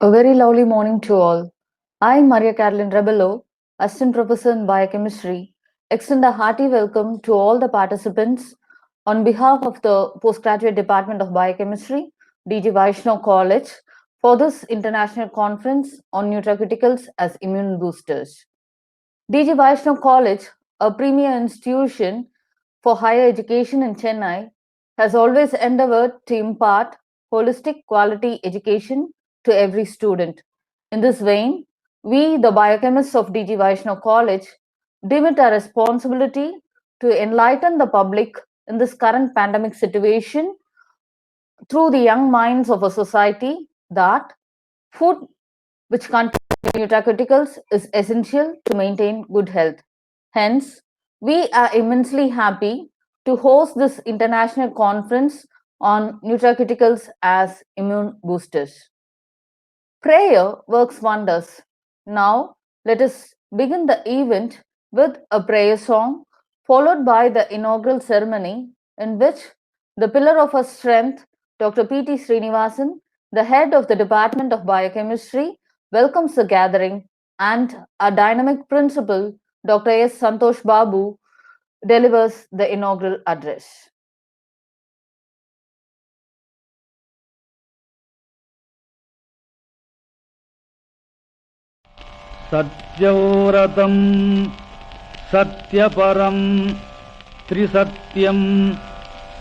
A very lovely morning to all. I, Maria Carolyn Rebello, Assistant Professor in Biochemistry, extend a hearty welcome to all the participants on behalf of the Postgraduate Department of Biochemistry, DG Vaishnav College, for this international conference on nutraceuticals as immune boosters. DG Vaishnav College, a premier institution for higher education in Chennai, has always endeavored to impart holistic quality education to every student. In this vein, we, the biochemists of DG Vaishnav College, deem it our responsibility to enlighten the public in this current pandemic situation through the young minds of a society that food which contains nutraceuticals is essential to maintain good health. Hence, we are immensely happy to host this international conference on nutraceuticals as immune boosters. Prayer works wonders. Now, let us begin the event with a prayer song, followed by the inaugural ceremony, in which the pillar of our strength, Dr. P.T. Srinivasan, the head of the Department of Biochemistry, welcomes the gathering, and our dynamic principal, Dr. S. Santosh Babu, delivers the inaugural address. सत्यव्रतं सत्यपरं त्रिसत्यं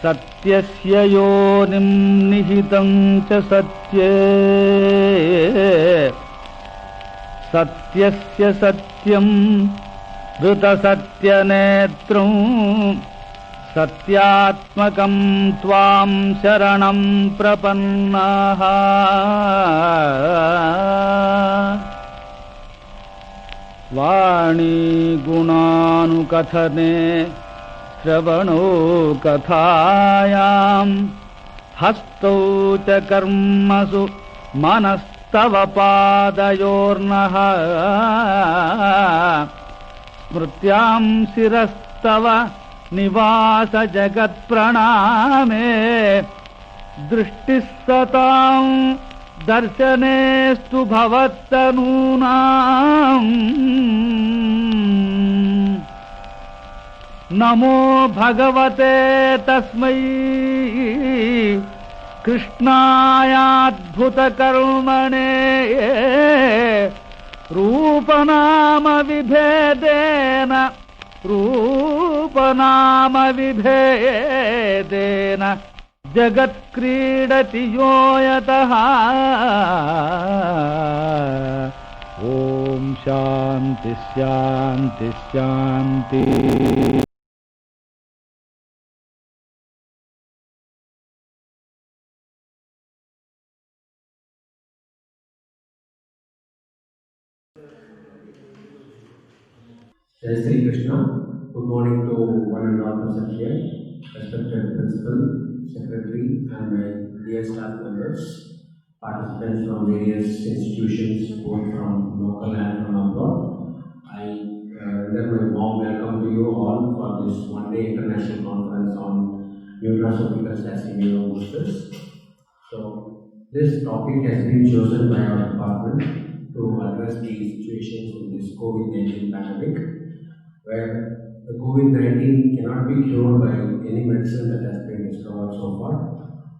सत्यस्य योनिं निहितं च सत्ये सत्यस्य सत्यं ऋतसत्यनेत्रं सत्यात्मकं त्वां शरणं प्रपन्नाः वाणी गुणानुकथने श्रवणो कथायां हस्तौ च कर्मसु मनस्तव पादयोर्नः स्मृत्यां शिरस्तव निवास जगत्प्रणामे दृष्टिः सतां दर्शनेस्तु भवत्तनूनाम् नमो भगवते तस्मै कृष्णायाद्भुतकर्मणे रूपनामविभेदेन जगत्क्रीडति यो यतः ॐ शान्ति शान्ति शान्ति। Jai Sri Krishna. Good morning to one and all present here, respected principal, secretary, and my dear staff members, participants from various institutions, both from local and from abroad. I render my warm welcome to you all for this one-day international conference on nutraceuticals as immunoboosters. So, this topic has been chosen by our department to address the situations in this COVID-19 pandemic, where the COVID-19 cannot be cured by any medicine that has been discovered so far.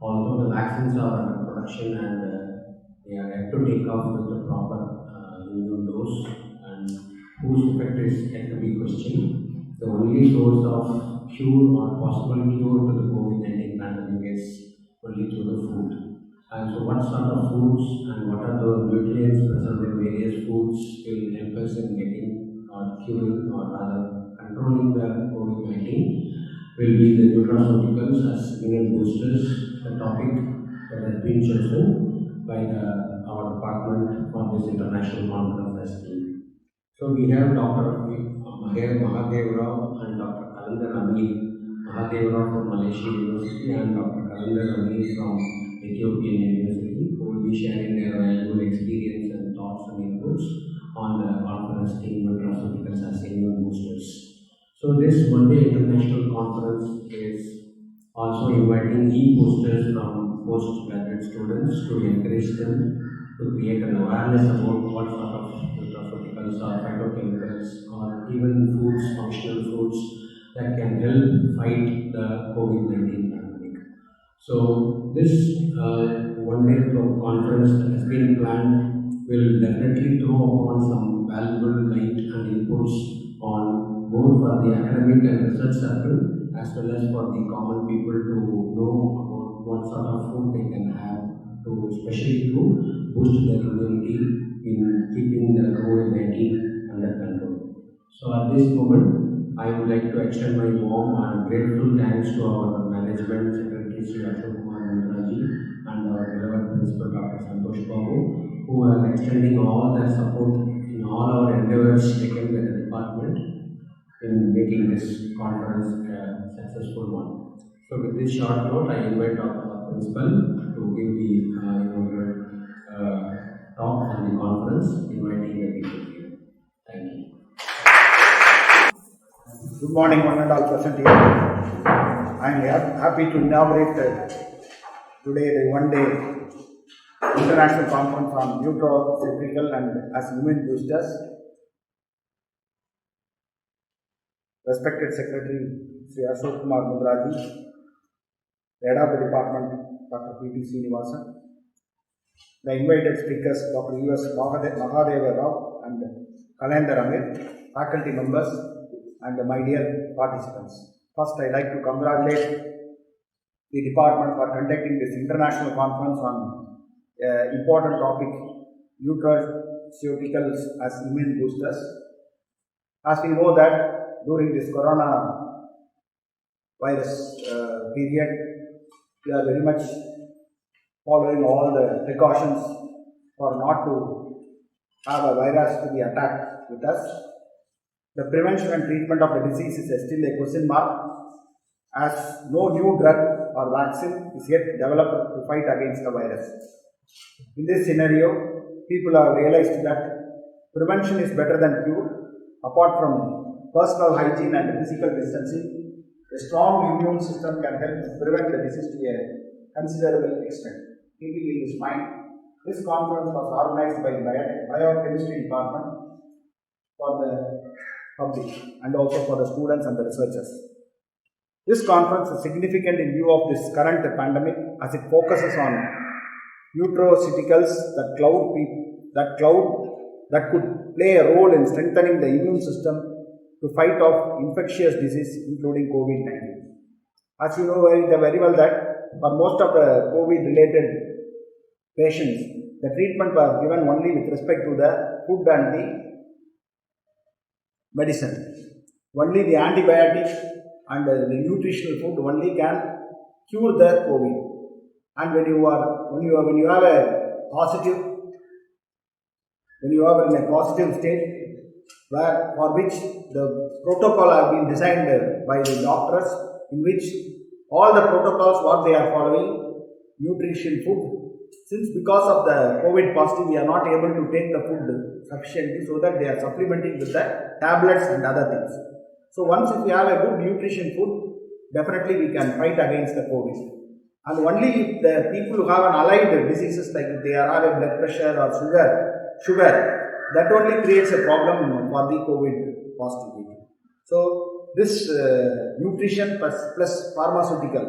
Although the vaccines are under production and they are yet to take off with the proper immune dose, and whose effect is yet to be questioned. The only source of cure or possible cure to the COVID-19 pandemic is only through the food. And so what sort of foods and what are the nutrients present in various foods will help us in getting or curing or rather controlling the COVID-19 will be the nutraceuticals as immune boosters, the topic that has been chosen by our department for this international conference as theme. So we have Dr. Mahadev Rao and Dr. Kalandar Amir. Mahadev Rao from Malaysia University and Dr. Kalandar Amir from Ethiopian University, who will be sharing their valuable experience and thoughts and inputs on the conference theme nutraceuticals as immune boosters. So this one-day international conference is also inviting e-boosters from postgraduate students to encourage them to create an awareness about what sort of nutraceuticals or phytochemicals or even foods, functional foods that can help fight the COVID-19 pandemic. So this one-day conference that has been planned will definitely throw upon some valuable light and inputs on both for the academic and research circle as well as for the common people to know about what sort of food they can have especially to boost their immunity in keeping the COVID-19 under control. So at this moment, I would like to extend my warm and grateful thanks to our management secretary Sri Ashok Kumar Mundraji and our beloved principal Dr. Santosh Babu, who are extending all their support in all our endeavors taken by the department in making this conference a successful one. So with this short note, I invite our principal to give the inaugural talk on the conference, inviting the people here. Thank you. Good morning, one and all present here. I am happy to inaugurate today the one-day international conference on nutraceutical and as immune boosters. Respected Secretary Sri Ashok Kumar Mundraji, Head of the Department Dr. P.T. Srinivasan, the invited speakers Dr. U.S. Mahadeva Rao and Kalendar Amir, faculty members, and my dear participants. First, I like to congratulate the department for conducting this international conference on important topic, nutraceuticals as immune boosters. As we know that during this coronavirus period, we are very much following all the precautions for not to have a virus to be attacked with us. The prevention and treatment of the disease is still a question mark, as no new drug or vaccine is yet developed to fight against the virus. In this scenario, people have realized that prevention is better than cure. Apart from personal hygiene and physical distancing, a strong immune system can help prevent the disease to a considerable extent. Keeping in this mind, this conference was organized by the Biochemistry Department for the public and also for the students and the researchers. This conference is significant in view of this current pandemic as it focuses on nutraceuticals that could play a role in strengthening the immune system to fight off infectious disease including COVID-19. As you know very well that for most of the COVID-related patients, the treatment was given only with respect to the food and the medicine. Only the antibiotics and the nutritional food only can cure the COVID. And when you are in a positive state, for which the protocol have been designed by the doctors, in which all the protocols what they are following, nutrition food. Since because of the COVID positive, we are not able to take the food sufficiently, so that they are supplementing with the tablets and other things. So once if we have a good nutrition food, definitely we can fight against the COVID. And only if the people who have an allied diseases, like if they are having blood pressure or sugar, that only creates a problem for the COVID positive people. So this nutrition plus pharmaceutical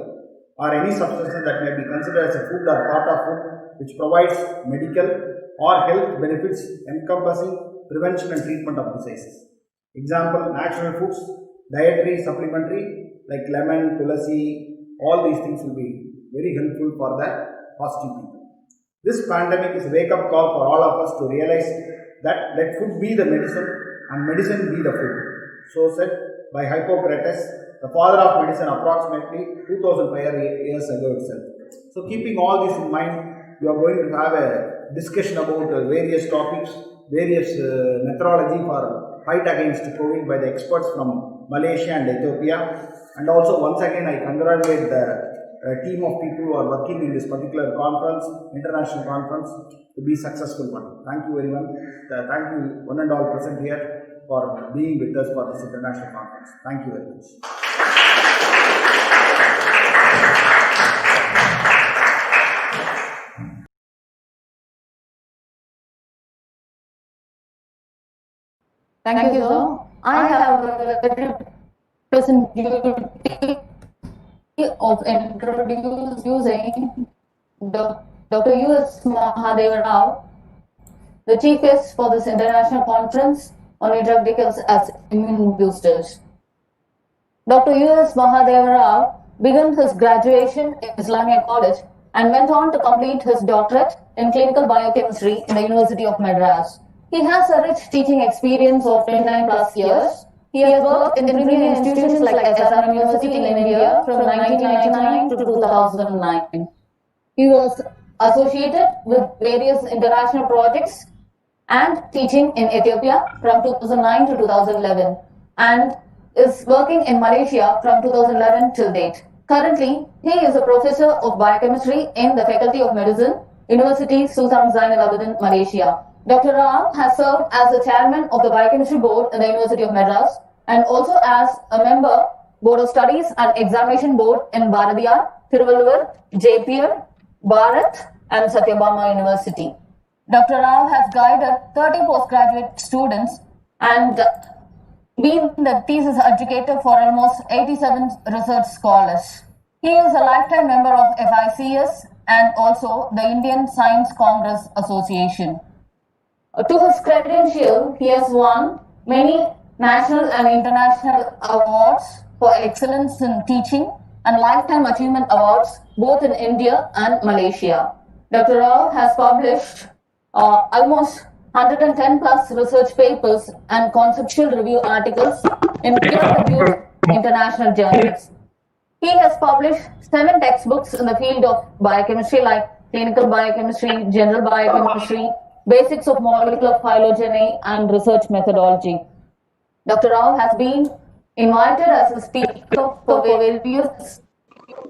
or any substance that may be considered as a food or part of food which provides medical or health benefits encompassing prevention and treatment of diseases. Example, natural foods, dietary, supplementary like lemon, tulasi, all these things will be very helpful for the positive people. This pandemic is a wake-up call for all of us to realize that let food be the medicine and medicine be the food. So said by Hippocrates, the father of medicine, approximately 2500 years ago itself. So keeping all this in mind, we are going to have a discussion about various topics, various methodology for fight against COVID by the experts from Malaysia and Ethiopia. And also once again I congratulate the team of people who are working in this particular conference, international conference, to be successful one. Thank you very much. Thank you one and all present here for being with us for this international conference. Thank you very much. Thank you, sir. I have a very pleasant duty of introducing Dr. U.S. Mahadeva Rao, the chief guest for this international conference on intracranial as immune boosters. Dr. U.S. Mahadeva Rao began his graduation in Islamia College and went on to complete his doctorate in clinical biochemistry in the University of Madras. He has a rich teaching experience of 29 plus years. He has worked in premier institutions like SRM University in India from 1999 to 2009. He was associated with various international projects and teaching in Ethiopia from 2009 to 2011 and is working in Malaysia from 2011 till date. Currently, he is a professor of biochemistry in the Faculty of Medicine, University Sultan Zainal Abidin, Malaysia. Dr. Rao has served as the chairman of the Biochemistry Board in the University of Madras and also as a member Board of Studies and Examination Board in Bharatiyar, Thiruvalluvar, JPL, Bharat and Satyabama University. Dr. Rao has guided 30 postgraduate students and been the thesis educator for almost 87 research scholars. He is a lifetime member of FICS and also the Indian Science Congress Association. To his credential, he has won many national and international awards for excellence in teaching and lifetime achievement awards both in India and Malaysia. Dr. Rao has published almost 110 plus research papers and conceptual review articles in peer-reviewed international journals. He has published 7 textbooks in the field of biochemistry like clinical biochemistry, general biochemistry, basics of molecular phylogeny, and research methodology. Dr. Rao has been invited as a speaker for various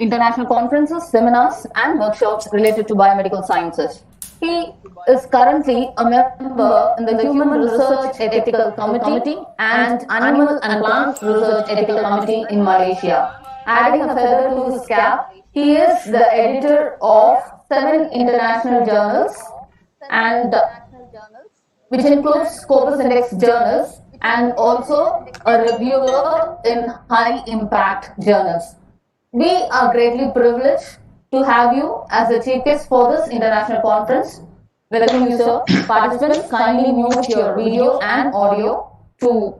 international conferences, seminars, and workshops related to biomedical sciences. He is currently a member in the Human Research Ethical Committee and Animal and Plant Research Ethical Committee in Malaysia. Adding a feather to his cap, he is the editor of 7 international journals and which includes Scopus Index journals and also a reviewer in high impact journals. We are greatly privileged to have you as the chief guest for this international conference. Welcome you, sir. Participants, kindly mute your video and audio to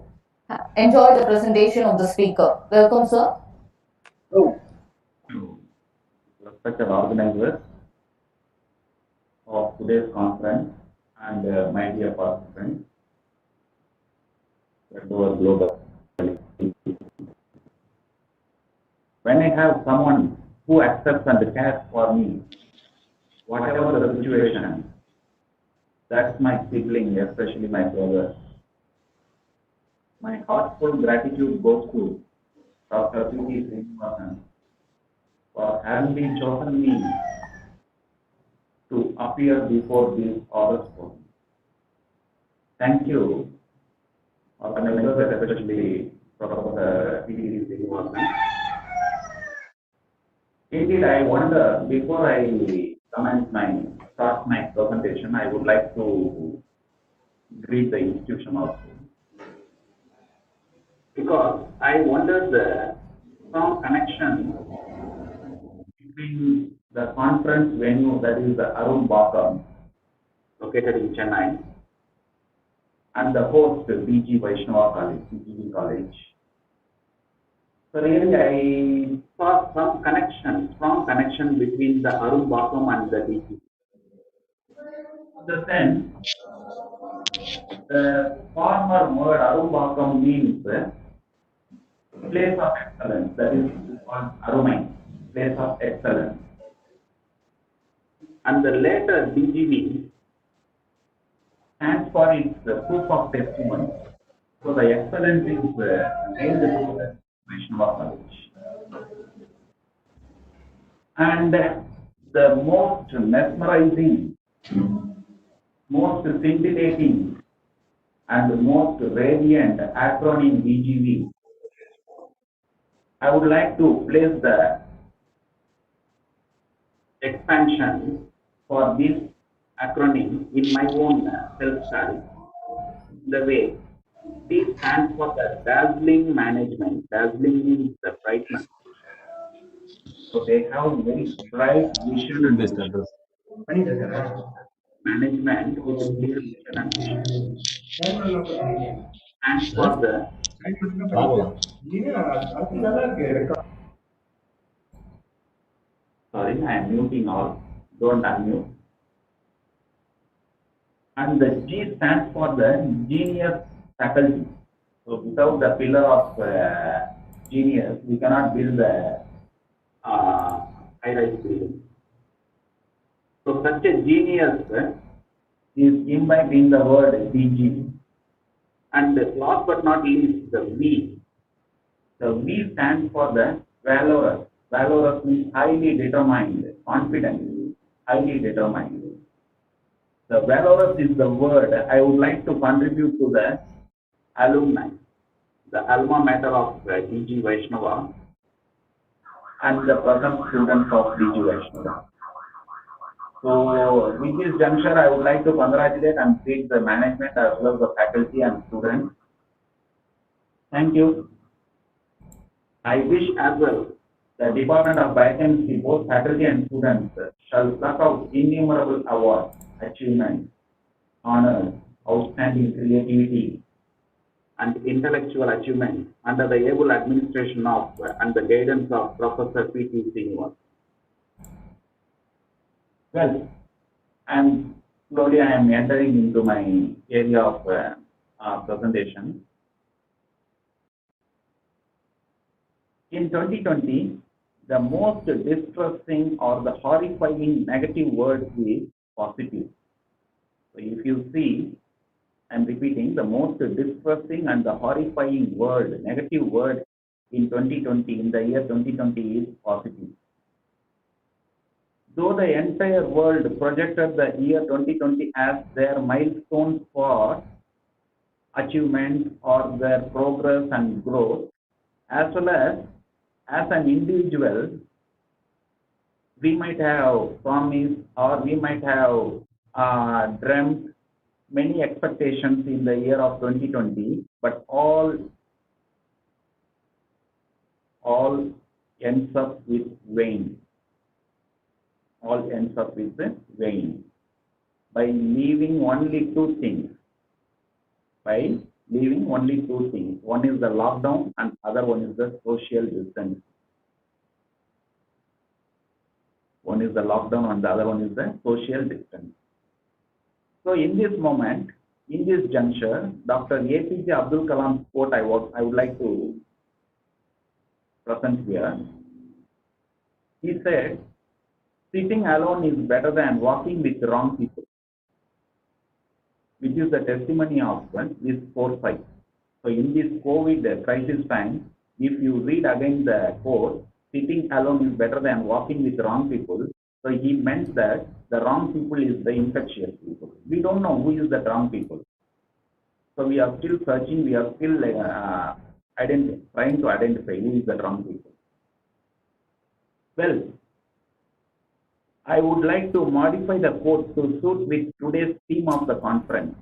enjoy the presentation of the speaker. Welcome, sir. To respected organizers of today's conference and my dear participants, over global. When I have someone who accepts and cares for me, whatever the situation, that's my sibling, especially my brother. My heartfelt gratitude goes to Dr. P.T. Srinivasan for having been chosen me to appear before this august forum. Thank you, organizers, especially Professor P.T. Srinivasan. Indeed, I wonder, before I start my presentation, I would like to greet the institution also. Because I wonder the strong connection between the conference venue, that is the Arun Bakam, located in Chennai, and the host, B.G. Vaishnava College, CGV College. So really, I saw some connection, strong connection between the Arun Bakam and the DG. In the sense, the former word Arun Bakam means place of excellence, that is called Arumai, place of excellence. And the later DGV stands for its proof of testimony. So the excellence is named to the Vaishnava College. And the most mesmerizing, most scintillating, and most radiant acronym DGV, I would like to place the expansion for this acronym in my own self-study, the way D stands for the dazzling management. Dazzling means the brightness. So they have very bright vision and Student-based vision. address. Management with a clear vision and vision. Stands for the Travel. sorry, I am muting all. Don't unmute. And the G stands for the genius faculty. So without the pillar of genius, we cannot build the high-rise building. So such a genius is imbibed in the word DG. And last but not least, the V. The V stands for the valorous. Valorous means highly determined, confident, highly determined. The valorous is the word I would like to contribute to the alumni, the alma mater of DG Vaishnava and the present students of DG Vaishnava. So with this juncture, I would like to congratulate and thank the management as well as the faculty and students. Thank you. I wish as well the Department of Biochemistry, both faculty and students, shall pluck out innumerable awards, achievements, honors, outstanding creativity, and intellectual achievements under the able administration of and the guidance of Professor P.T. Srinivas. Well, and slowly I am entering into my area of presentation. In 2020, the most distressing or the horrifying negative word is positive. So if you see, I'm repeating, the most distressing and the horrifying word, negative word in 2020, in the year 2020 is positive. Though the entire world projected the year 2020 as their milestone for achievement or their progress and growth, as well as an individual, we might have promised or we might have dreamt many expectations in the year of 2020, but all ends up with vain. All ends up with vain. By leaving only two things. By leaving only two things. One is the lockdown and other one is the social distance. One is the lockdown and the other one is the social distance. So in this moment, in this juncture, Dr. APJ Abdul Kalam's quote I would like to present here. He said, sitting alone is better than walking with wrong people, which is the testimony of this foresight. So in this COVID crisis time, if you read again the quote, sitting alone is better than walking with wrong people. So he meant that the wrong people is the infectious people. We don't know who is the wrong people. So we are still searching, we are still trying to identify who is the wrong people. Well, I would like to modify the quote to suit with today's theme of the conference.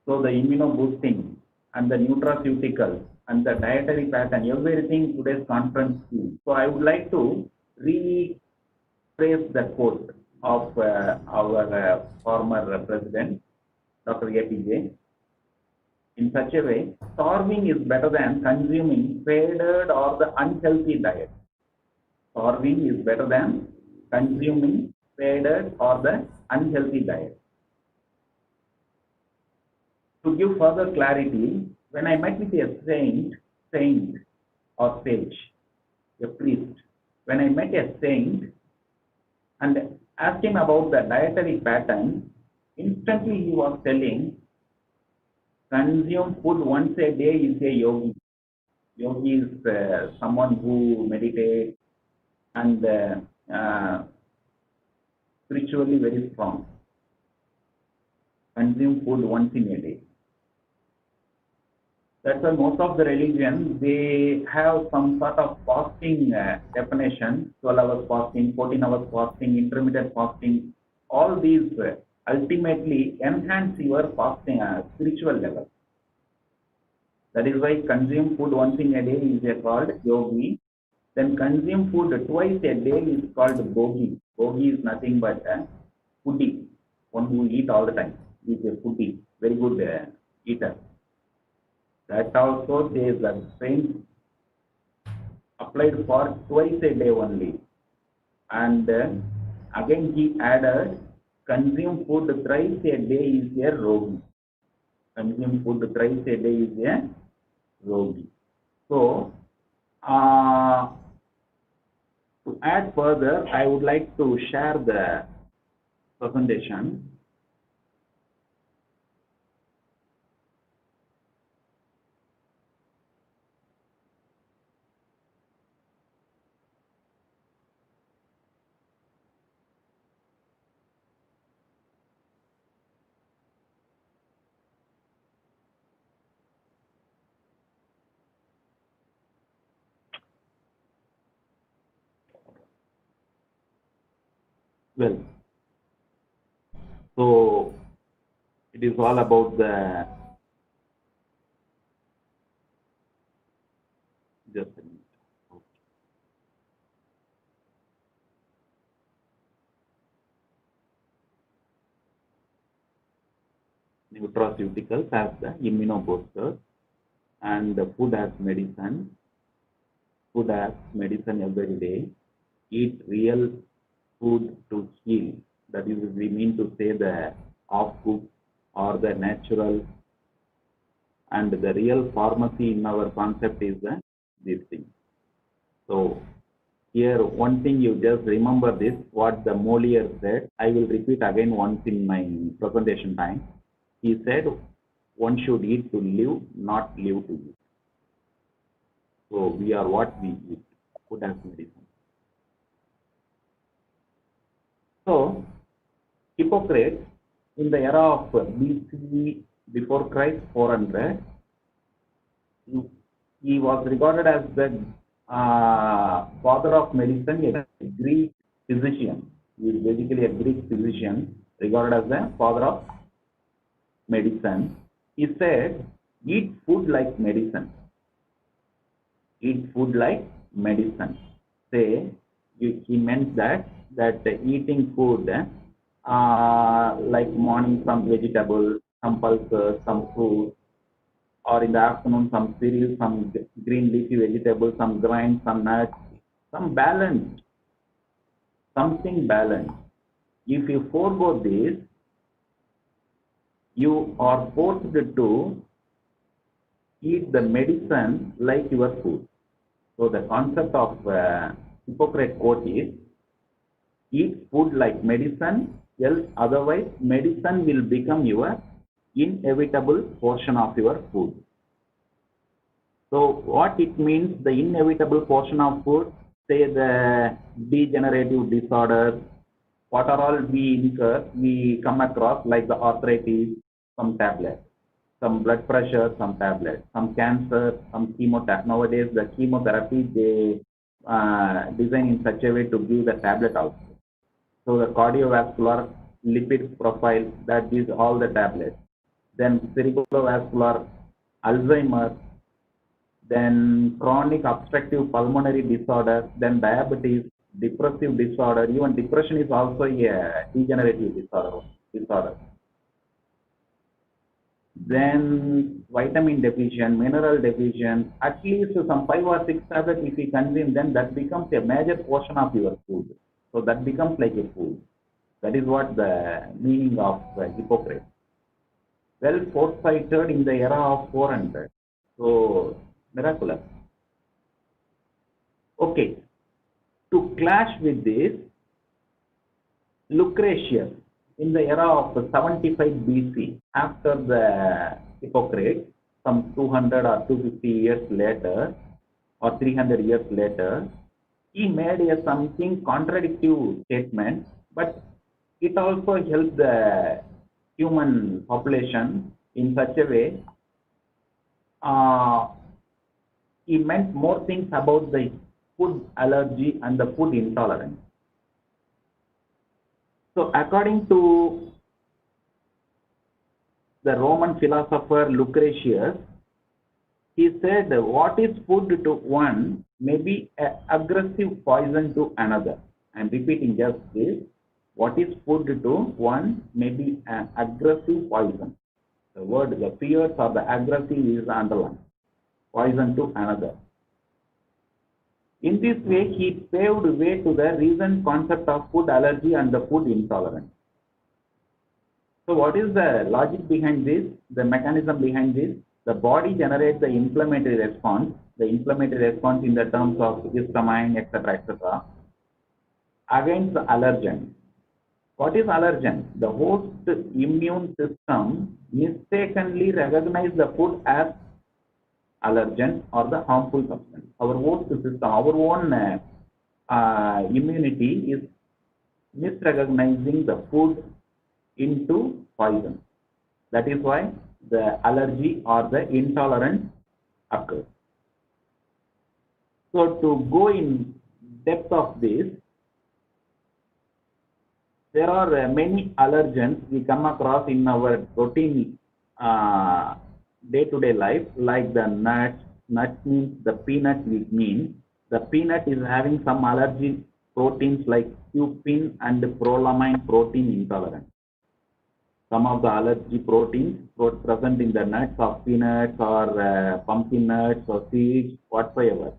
So the immunoboosting and the nutraceuticals and the dietary pattern, everything today's conference theme. So I would like to rephrase the quote of our former president, Dr. APJ, in such a way, starving is better than consuming faded or the unhealthy diet. Starving is better than consuming faded or the unhealthy diet. To give further clarity, when I met with a saint or sage, a priest, when I met a saint and asked him about the dietary pattern, instantly he was telling, consume food once a day is a yogi. Yogi is someone who meditates and spiritually very strong. Consume food once in a day. That's why most of the religions, they have some sort of fasting definition, 12 hours fasting, 14 hours fasting, intermittent fasting. All these ultimately enhance your fasting spiritual level. That is why consume food once in a day is called yogi. Then consume food twice a day is called bogi. Bogi is nothing but a foodie, one who eat all the time. Is a foodie, very good eater. That also says that same applied for twice a day only. And again he added, consume food thrice a day is a rogi. Consume food thrice a day is a rogi. So, to add further, I would like to share the presentation. Well, so it is all about the, just a minute. Nutraceuticals as the immunobooster, and the food as medicine. Food as medicine every day. Eat real food to heal. That is, we mean to say the off-cooked or the natural. And the real pharmacy in our concept is this thing. So here, one thing you just remember this, what the Moliere said. I will repeat again once in my presentation time. He said, one should eat to live, not live to eat. So we are what we eat, food as medicine. So Hippocrates, in the era of BC, before Christ 400, he was regarded as the father of medicine, a Greek physician. He is basically a Greek physician, regarded as the father of medicine. He said, eat food like medicine. Eat food like medicine. Say, he meant that eating food like morning some vegetables, some pulses, some fruits, or in the afternoon some cereals, some green leafy vegetables, some grains, some nuts, some balanced, something balanced. If you forego this, you are forced to eat the medicine like your food. So the concept of Hippocrates quote is, eat food like medicine, else otherwise medicine will become your inevitable portion of your food. So what it means, the inevitable portion of food, say the degenerative disorders, what are all we come across, like the arthritis, some tablets, some blood pressure, some tablets, some cancer, some chemotherapy. Nowadays the chemotherapy, they design in such a way to give the tablet also. So the cardiovascular, lipid profile, that is all the tablets. Then cerebrovascular, Alzheimer's, then chronic obstructive pulmonary disorder, then diabetes, depressive disorder. Even depression is also a degenerative disorder. Then vitamin deficient, mineral deficient, at least some 5 or 6 tablets if you consume, then that becomes a major portion of your food. So that becomes like a food. That is what the meaning of Hippocrates. Well foresighted in the era of 400. So miraculous. Okay. To clash with this, Lucretius, in the era of 75 BC, after the Hippocrates, some 200 or 250 years later, or 300 years later, he made a something contradictory statement, but it also helped the human population in such a way. He meant more things about the food allergy and the food intolerance. So according to the Roman philosopher Lucretius, he said, what is food to one may be an aggressive poison to another. I am repeating just this. What is food to one may be an aggressive poison. The word, the fierce or the aggressive is underlined. Poison to another. In this way, he paved way to the recent concept of food allergy and the food intolerance. So what is the logic behind this, the mechanism behind this? The body generates the inflammatory response in the terms of histamine, etc., against the allergen. What is allergen? The host immune system mistakenly recognizes the food as allergen or the harmful substance. Our host system, our own immunity is misrecognizing the food into poison. That is why the allergy or the intolerance occurs. So to go in depth of this, there are many allergens we come across in our routine day-to-day life, like the nuts. Nuts means the peanut, which means the peanut is having some allergy proteins like cupin and prolamine protein intolerance. Some of the allergy proteins present in the nuts of peanuts or pumpkin nuts or seeds, whatsoever.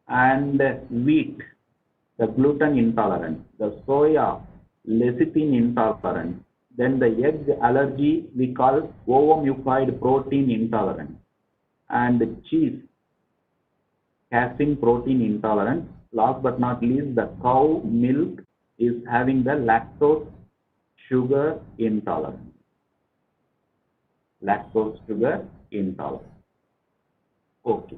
And wheat, the gluten intolerance, the soya, lecithin intolerance, then the egg allergy we call ovomucoid protein intolerance, and the cheese, casein protein intolerance. Last but not least, the cow milk is having the lactose sugar intolerance. Lactose sugar intolerance. Okay.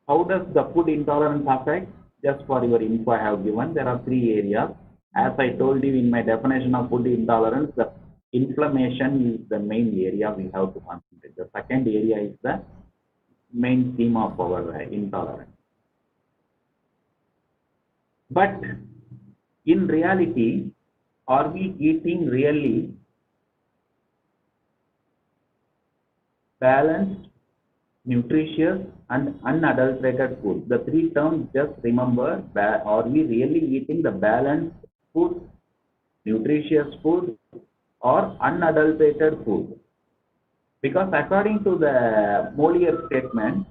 How does the food intolerance affect? Just for your info, I have given there are 3 areas. As I told you in my definition of food intolerance, the inflammation is the main area we have to concentrate. The second area is the main theme of our intolerance. But in reality, are we eating really balanced, nutritious, and unadulterated food? The 3 terms, just remember, are we really eating the balanced food, nutritious food, or unadulterated food? Because according to the Molière statement,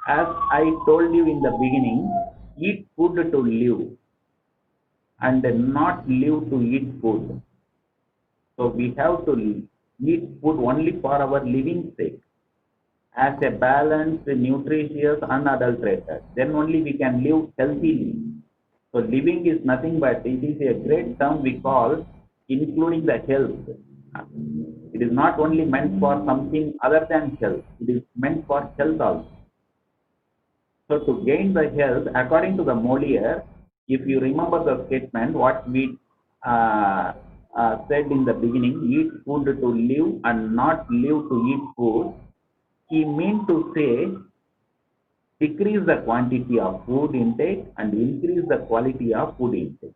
as I told you in the beginning, eat food to live and not live to eat food. So we have to eat food only for our living sake, as a balanced, nutritious, unadulterated. Then only we can live healthily. So living is nothing but, it is a great term we call including the health. It is not only meant for something other than health, it is meant for health also. So to gain the health, according to the Molière, if you remember the statement, what we said in the beginning, eat food to live and not live to eat food, he meant to say, decrease the quantity of food intake and increase the quality of food intake.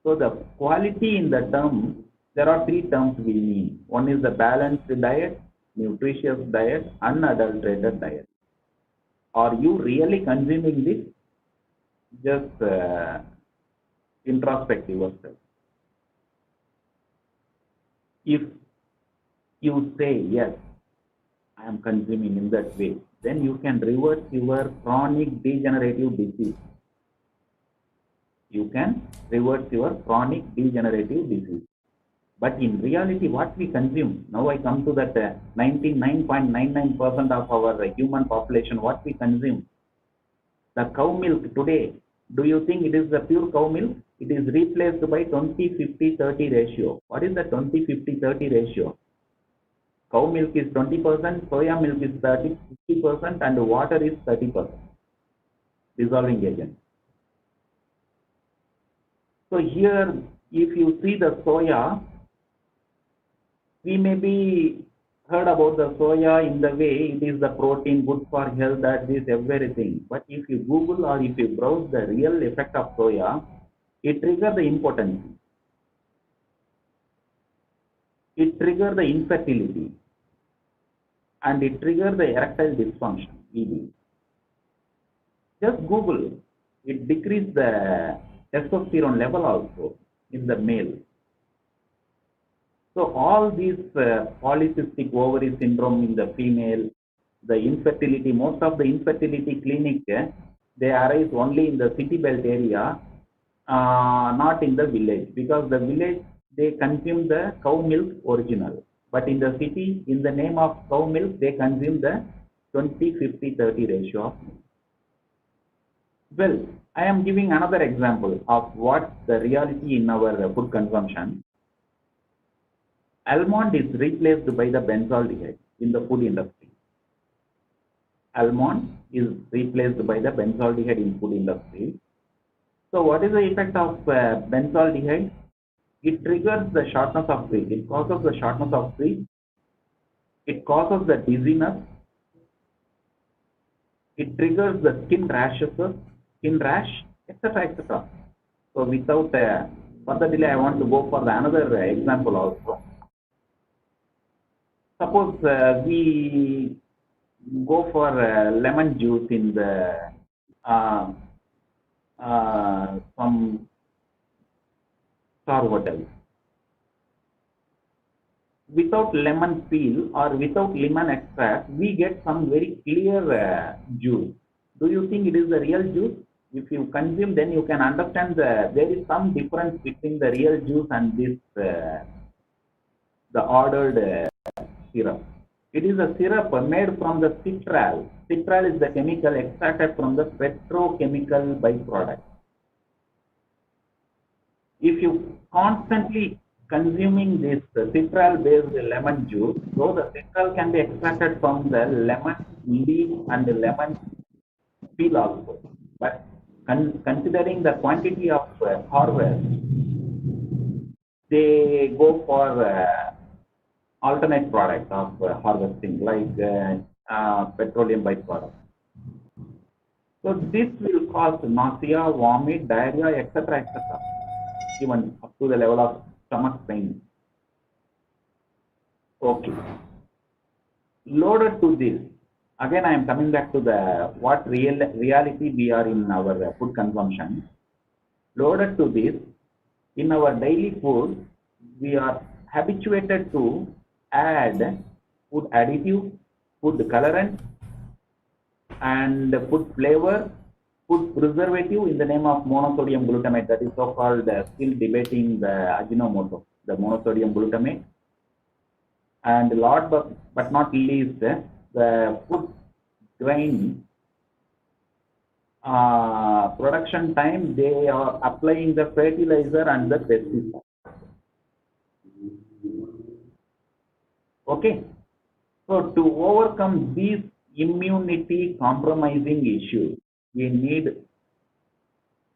So the quality in the term, there are 3 terms we mean. One is the balanced diet, nutritious diet, unadulterated diet. Are you really consuming this? Just introspect yourself. If you say, yes, I am consuming in that way, then you can reverse your chronic degenerative disease. You can reverse your chronic degenerative disease. But in reality, what we consume, now I come to that 99.99% of our human population, what we consume. The cow milk today, do you think it is the pure cow milk? It is replaced by 20-50-30 ratio. What is the 20-50-30 ratio? Cow milk is 20%, soya milk is 50%, and water is 30%. Dissolving agent. So here, if you see the soya, we may be heard about the soya in the way it is the protein, good for health, that is everything. But if you Google or if you browse the real effect of soya, it triggers the impotency. it triggers the infertility, and it triggers the erectile dysfunction, ED. Just Google, it decreases the testosterone level also in the male. So all these polycystic ovary syndrome in the female, the infertility, most of the infertility clinic, they arise only in the city belt area, not in the village, because the village, they consume the cow milk original. But in the city, in the name of cow milk, they consume the 20, 50, 30 ratio of milk. Well, I am giving another example of what the reality in our food consumption. Almond is replaced by the benzaldehyde in the food industry. Almond is replaced by the benzaldehyde in food industry. So what is the effect of benzaldehyde? It triggers the shortness of breath. It causes the shortness of breath. It causes the dizziness. It triggers the skin rashes, skin rash, etc., etc. So without further delay, I want to go for another example also. Suppose we go for lemon juice in the some star hotel. Without lemon peel or without lemon extract, we get some very clear juice. Do you think it is the real juice? If you consume, then you can understand there is some difference between the real juice and this the ordered syrup. It is a syrup made from the citral. Citral is the chemical extracted from the petrochemical byproduct. If you constantly consuming this citral-based lemon juice, though the citral can be extracted from the lemon leaf and the lemon peel also, but considering the quantity of harvest, they go for alternate product of harvesting, like petroleum byproduct. So this will cause nausea, vomit, diarrhea, etc., etc., even up to the level of stomach pain. Okay. Loaded to this, again I am coming back to the what reality we are in our food consumption. Loaded to this, in our daily food, we are habituated to add food additive, food colorant, and food flavor, food preservative in the name of monosodium glutamate, that is so-called still debating the Ajinomoto, the monosodium glutamate. And last but not least, the food grain production time, they are applying the fertilizer and the pesticide. Okay, so to overcome these immunity compromising issues, we need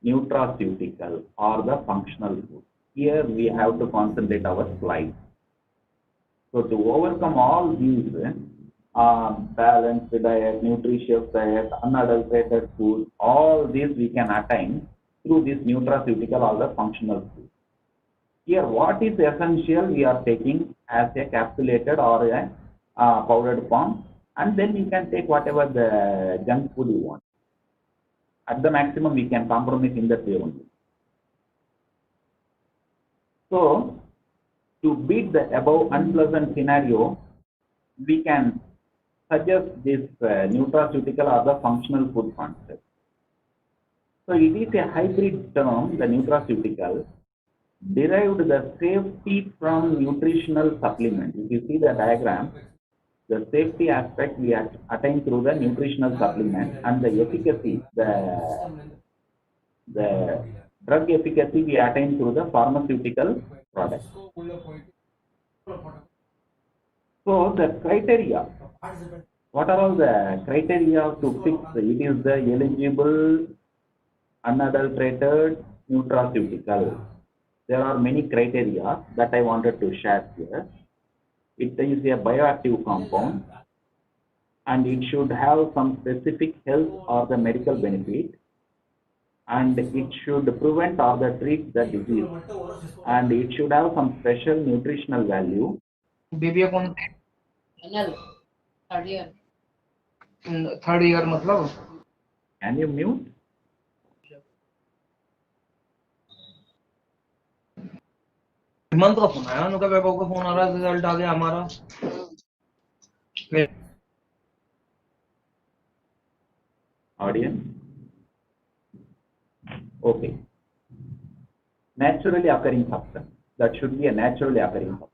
nutraceutical or the functional food. Here we have to concentrate our slides. So to overcome all these balanced diet, nutritious diet, unadulterated food, all these we can attain through this nutraceutical or the functional food. Here, what is essential we are taking as a capsulated or a powdered form, and then you can take whatever the junk food you want. At the maximum, we can compromise in that way only. So, to beat the above unpleasant scenario, we can suggest this nutraceutical or the functional food concept. So, it is a hybrid term, the nutraceutical, derived the safety from nutritional supplement. If you see the diagram, the safety aspect we attain through the nutritional supplement, and the efficacy, the drug efficacy we attain through the pharmaceutical product. So the criteria, what are all the criteria to fix it is the eligible unadulterated nutraceutical? There are many criteria that I wanted to share here. It is a bioactive compound, and it should have some specific health or the medical benefit, and it should prevent or the treat the disease, and it should have some special nutritional value, BBA कौन third year मतलब Can you mute? Hemant का phone आया, उनका paper का phone आ रहा है, result आ गया हमारा। Audience? Okay. Naturally occurring substance. That should be a naturally occurring substance.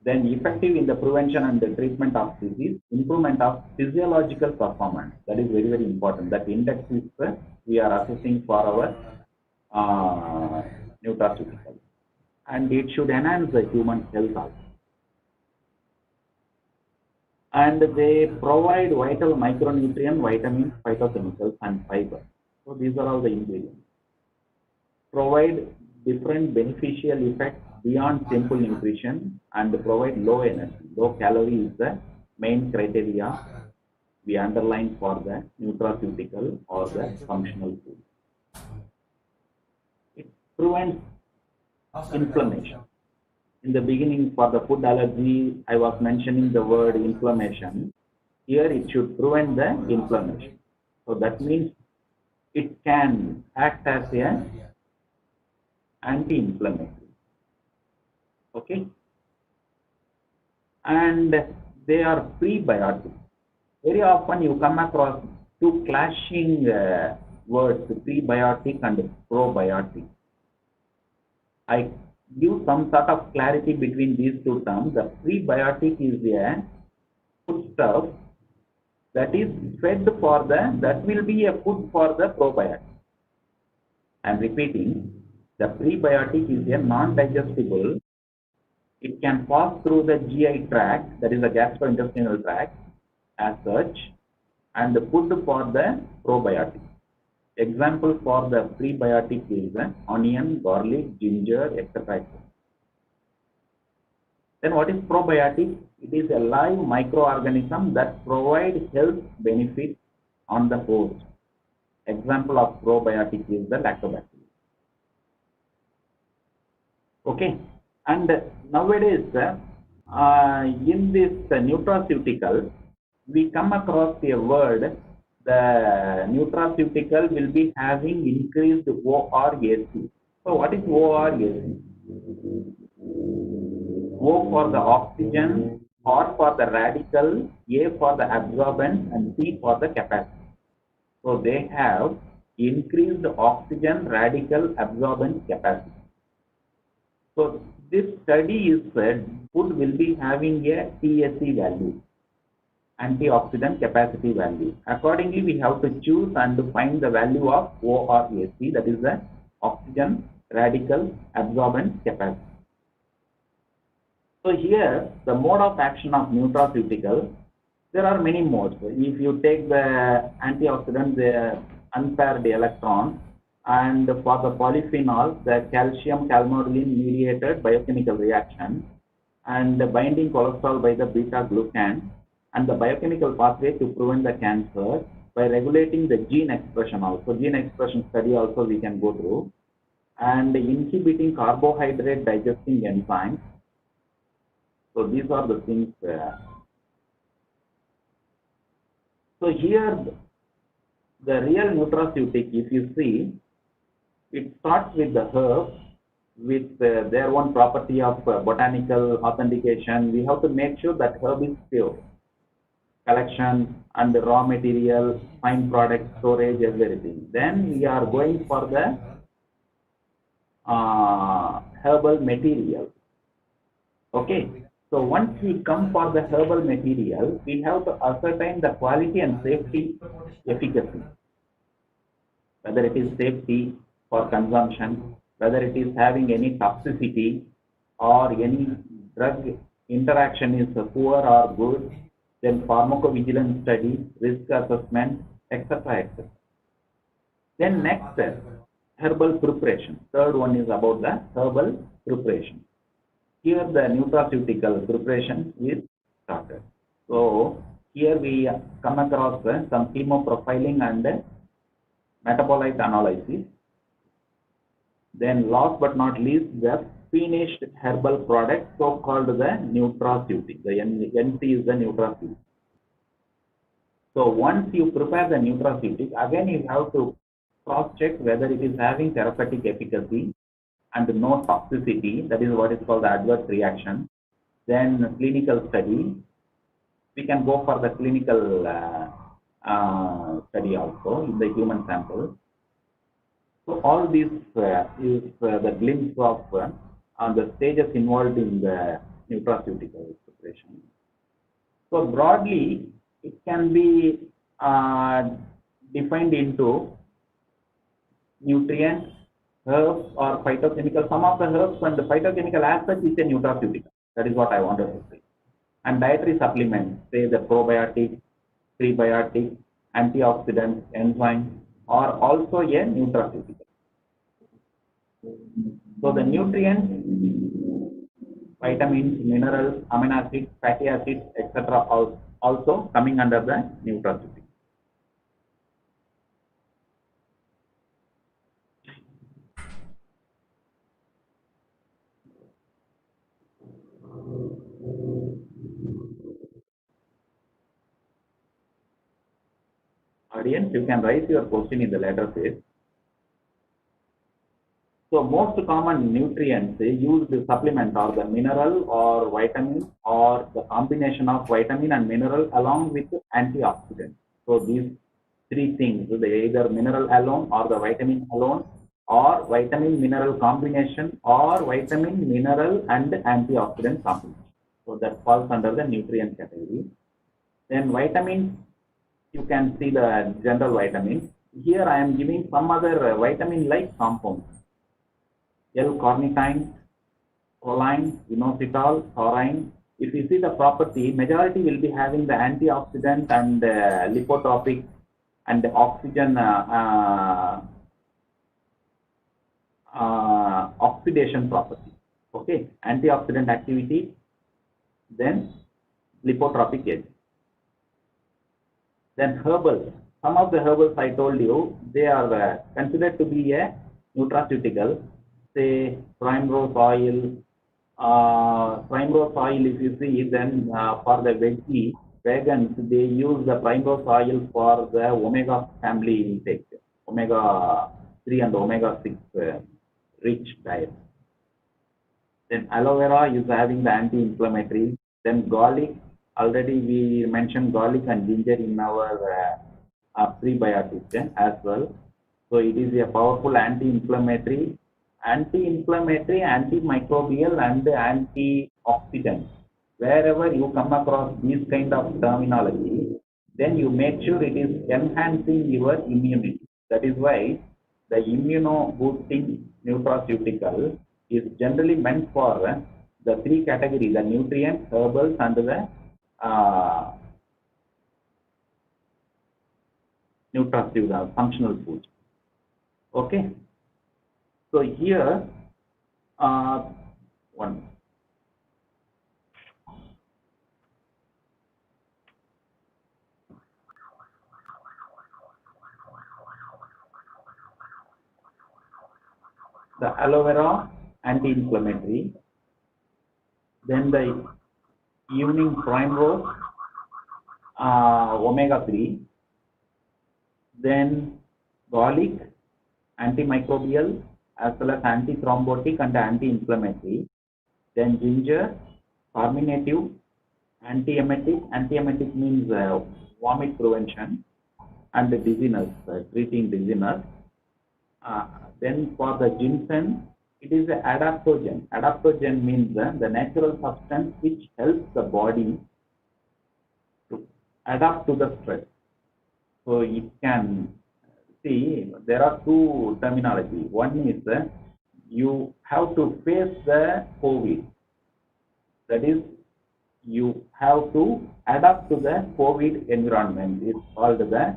Then effective in the prevention and the treatment of disease, improvement of physiological performance. That is very, very important. That index is we are assessing for our nutraceutical. And it should enhance the human health also. And they provide vital micronutrient, vitamins, phytochemicals, and fiber. So these are all the ingredients. Provide different beneficial effects beyond simple nutrition and provide low energy. Low calorie is the main criteria we underline for the nutraceutical or the functional food. It prevents inflammation. In the beginning, for the food allergy, I was mentioning the word inflammation. Here it should prevent the inflammation. So that means it can act as a anti-inflammatory. Okay? And they are prebiotic. Very often you come across two clashing words, prebiotic and probiotic. I give some sort of clarity between these two terms. The prebiotic is a foodstuff that is fed for that will be a food for the probiotic. I am repeating, the prebiotic is a non-digestible. It can pass through the GI tract, that is the gastrointestinal tract as such, and the food for the probiotic. Example for the prebiotic is onion, garlic, ginger, etc. Then what is probiotic? It is a live microorganism that provides health benefits on the host. Example of probiotic is the lactobacillus. Okay, and nowadays in this nutraceutical, we come across a word. The nutraceutical will be having increased ORAC. So what is ORAC? O for the oxygen, R for the radical, A for the absorbance, and C for the capacity. So they have increased oxygen, radical, absorbance capacity. So this study is said food will be having a TSE value, antioxidant capacity value. Accordingly, we have to choose and to find the value of ORAC, that is the oxygen, radical, absorbance capacity. So here, the mode of action of nutraceutical, there are many modes. If you take the antioxidant, the unpaired electron, and for the polyphenol, the calcium calmodulin mediated biochemical reaction, and the binding cholesterol by the beta glucan, and the biochemical pathway to prevent the cancer by regulating the gene expression also. Gene expression study also we can go through, and inhibiting carbohydrate digesting enzymes. So these are the things. So here, the real nutraceutic, if you see, it starts with the herb, with their own property of botanical authentication. We have to make sure that herb is pure. Collection and the raw material, fine product, storage, everything. Then we are going for the herbal material. Okay. So once we come for the herbal material, we have to ascertain the quality and safety efficacy. Whether it is safety for consumption, whether it is having any toxicity or any drug interaction is poor or good, then pharmacovigilance study, risk assessment, etc. etc. Then next, herbal preparation. Third one is about the herbal preparation. Here the nutraceutical preparation is started. So here we come across some chemoprofiling and metabolite analysis. Then last but not least, the finished herbal product, so called the nutraceutics. The NC is the nutraceutics. So once you prepare the nutraceutics, again you have to cross-check whether it is having therapeutic efficacy and no toxicity. That is what is called the adverse reaction. Then clinical study. We can go for the clinical study also in the human sample. So all this is the glimpse of the stages involved in the nutraceutical preparation. So broadly, it can be defined into nutrients, herbs, or phytochemical. Some of the herbs and the phytochemical aspect is a nutraceutical. That is what I wanted to say. And dietary supplements, say the probiotics, prebiotics, antioxidants, enzymes, are also a nutraceutical. So the nutrients, vitamins, minerals, amino acids, fatty acids, etc. also coming under the nutraceutical. Audience, you can raise your question in the later phase. So most common nutrients used supplement are the mineral or vitamin or the combination of vitamin and mineral along with antioxidants. So these three things, they either mineral alone or the vitamin alone or vitamin mineral combination or vitamin mineral and antioxidant combination. So that falls under the nutrient category. Then vitamins, you can see the general vitamins. Here I am giving some other vitamin-like compounds. L-carnitine, choline, inositol, taurine. If you see the property, majority will be having the antioxidant and lipotropic and oxygen oxidation property. Okay, antioxidant activity, then lipotropic agent. Then herbals. Some of the herbals I told you, they are considered to be a nutraceutical. Say primrose oil. Primrose oil, if you see, then for the vegans, they use the primrose oil for the omega family intake, omega 3 and omega 6 rich diet. Then aloe vera is having the anti-inflammatory. Then garlic, already we mentioned garlic and ginger in our prebiotics as well. So it is a powerful anti-inflammatory, antimicrobial and antioxidant. Wherever you come across these kind of terminology, then you make sure it is enhancing your immunity. That is why the immuno-boosting nutraceutical is generally meant for the three categories, the nutrients, herbals, and the nutraceutical functional foods. Okay. So here, one. The aloe vera, anti-inflammatory. Then the evening primrose, omega 3. Then garlic, antimicrobial as well as antithrombotic and anti-inflammatory. Then ginger, carminative, antiemetic. Antiemetic means vomit prevention and dizziness, treating dizziness. Then for the ginseng, it is an adaptogen. Adaptogen means the natural substance which helps the body to adapt to the stress. So it can see there are two terminology. One is you have to face the COVID. That is, you have to adapt to the COVID environment. It's called the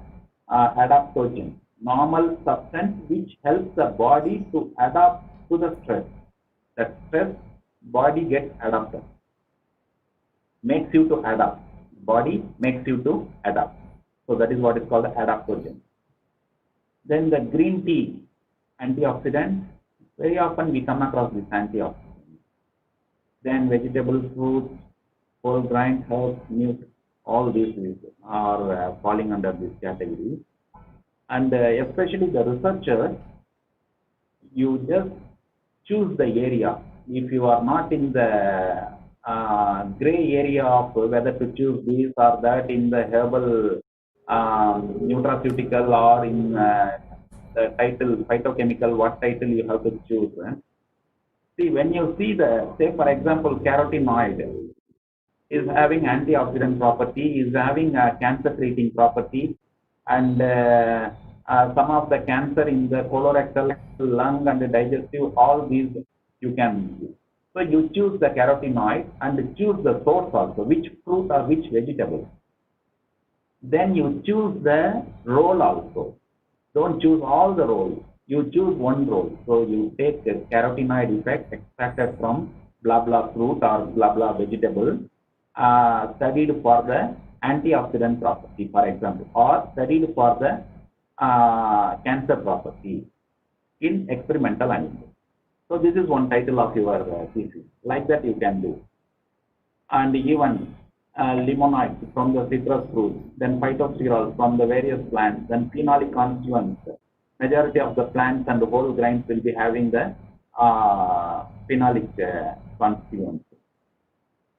adaptogen. Normal substance which helps the body to adapt to the stress. The stress, body gets adapted. Makes you to adapt. Body makes you to adapt. So that is what is called the adaptogen. Then the green tea, antioxidant. Very often we come across this antioxidant. then vegetable, fruits, whole grain, herbs, meat, all these are falling under this category. And especially the researchers, you just choose the area. If you are not in the gray area of whether to choose this or that in the herbal nutraceutical or in the title phytochemical, what title you have to choose. See, when you see the, say for example, carotenoid is having antioxidant property, is having a cancer treating property, and some of the cancer in the colorectal, lung, and the digestive, all these you can use. So you choose the carotenoid and choose the source also, which fruit or which vegetable. Then you choose the role also. Don't choose all the roles. You choose one role. So you take the carotenoid effect extracted from blah blah fruit or blah blah vegetable, studied for the antioxidant property, for example, or studied for the cancer property in experimental animals. So this is one title of your thesis. Like that you can do. And even limonoids from the citrus fruit, then phytosterols from the various plants, then phenolic constituents. Majority of the plants and the whole grains will be having the phenolic constituents.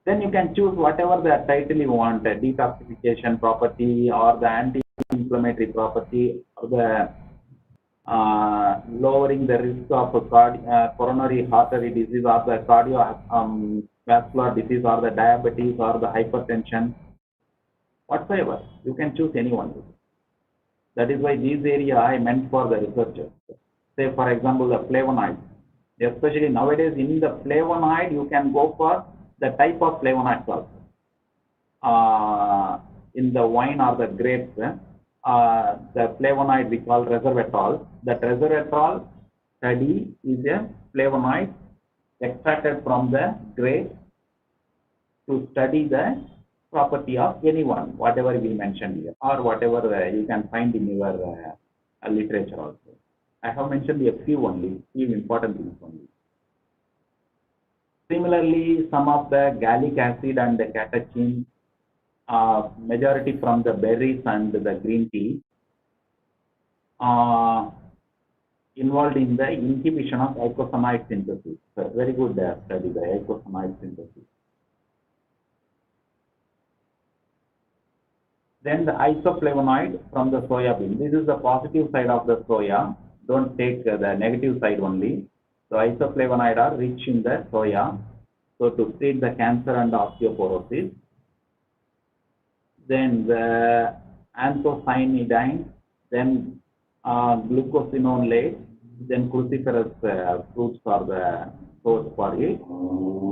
Then you can choose whatever the title you want, the detoxification property or the anti-inflammatory property or the lowering the risk of coronary artery disease or the cardiovascular disease or the diabetes or the hypertension, whatsoever. You can choose any one. That is why this area I meant for the researchers. Say for example the flavonoids. Especially nowadays in the flavonoid you can go for the type of flavonoids also. In the wine or the grapes, the flavonoid we call resveratrol. That resveratrol study is a flavonoid extracted from the grape to study the property of anyone, whatever we mentioned here, or whatever you can find in your literature also. I have mentioned a few only, few important things only. Similarly, some of the gallic acid and the catechin, majority from the berries and the green tea, involved in the inhibition of icosanoid synthesis. So very good study, the icosanoid synthesis. Then the isoflavonoid from the soya bean. This is the positive side of the soya. Don't take the negative side only. So isoflavonoid are rich in the soya. So to treat the cancer and osteoporosis. Then the anthocyanidine, then glucosinolate, then cruciferous fruits are the source for it.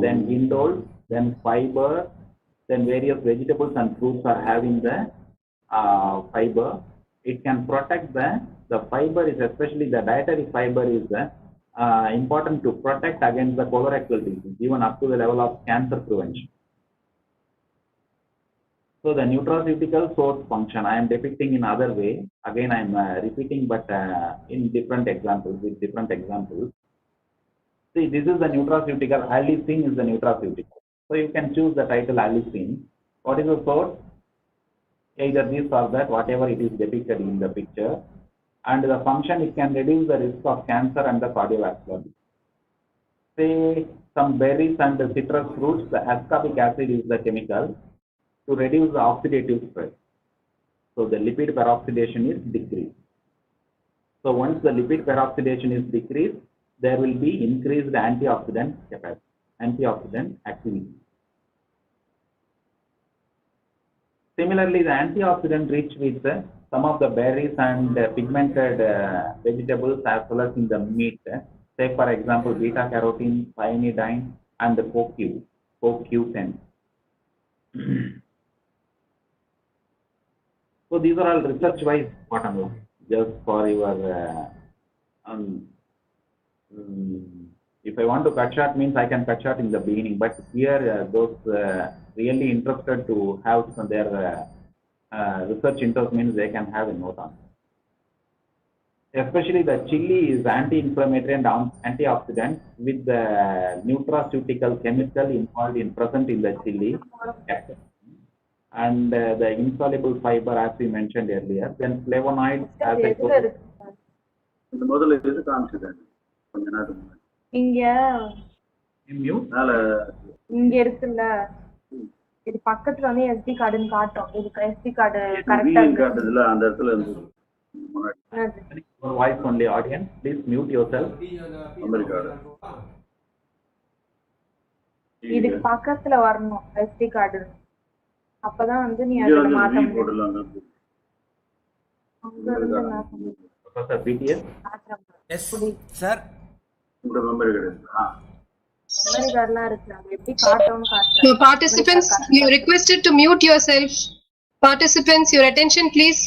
Then indole, then fiber, then various vegetables and fruits are having the fiber. It can protect the fiber is, especially the dietary fiber is important to protect against the colorectal disease, even up to the level of cancer prevention. So the nutraceutical source function I am depicting in other way. Again I am repeating, but in different examples, with different examples. See, this is the nutraceutical. Allicin is the nutraceutical. So you can choose the title allicin. What is the source? Either this or that, whatever it is depicted in the picture. And the function, it can reduce the risk of cancer and the cardiovascular disease. Say some berries and the citrus fruits, the ascorbic acid is the chemical to reduce the oxidative stress. So the lipid peroxidation is decreased. So once the lipid peroxidation is decreased, there will be increased antioxidant capacity, antioxidant activity. Similarly, the antioxidant rich with some of the berries and pigmented vegetables as well as in the meat. Say for example, beta carotene, cyanidine, and the CoQ10. So these are all research-wise bottom line, just for your. If I want to cut short, means I can cut short in the beginning, but here those really interested to have their research interest means they can have a note on. especially the chili is anti-inflammatory and antioxidant with the nutraceutical chemical involved in present in the chili, and the insoluble fiber as we mentioned earlier. Then flavonoids, as I told you, இந்த முதல்ல இது காமிச்சது கொஞ்ச நேரம் முன்னாடி. இங்க mute. மேல இங்க இருக்குல்ல, இது பக்கத்துல வந்து SD கார்டுன்னு காட்டும். இதுக்கு SD கார்டு கரெக்டா வீல் காட்டுதுல அந்த இடத்துல இருந்து முன்னாடி Your voice only, audience. Please mute yourself. Memory card இதுக்கு பக்கத்துல வரணும் SD கார்டு. அப்பதான் வந்து நீ இங்க அதுல வந்து மாத்த வீ முடியும். போடலாம் அங்க இருந்து நான் சொல்றேன். Professor BTS. Yes sir. இந்த மெமரி கார்டு மெமரி கார்டுலாம் இருக்கு. அது எப்படி காட்டும்னு காட்டுறேன். Participants, you are requested to mute yourself. Participants, your attention please.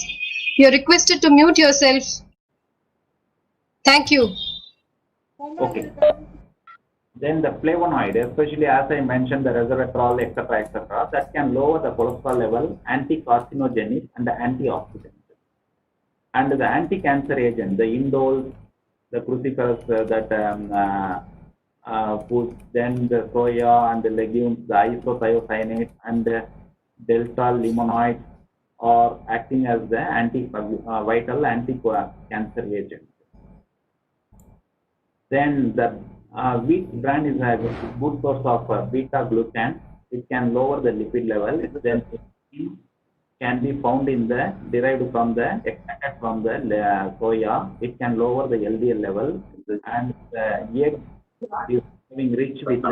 You are requested to mute yourself. Thank you. Okay. Then the flavonoid, especially as I mentioned, the resveratrol, etc., that can lower the cholesterol level, anti-carcinogenic and antioxidant. And the anti-cancer agent, the indoles, the cruciferous, foods, then the soya and the legumes, the isothiocyanate and the delta limonoids are acting as the vital anti-cancer agent. Then the wheat bran is a good source of beta glucan. It can lower the lipid level. Then it can be found in the derived from the extracted from the soya. It can lower the LDL level, and the egg is being rich with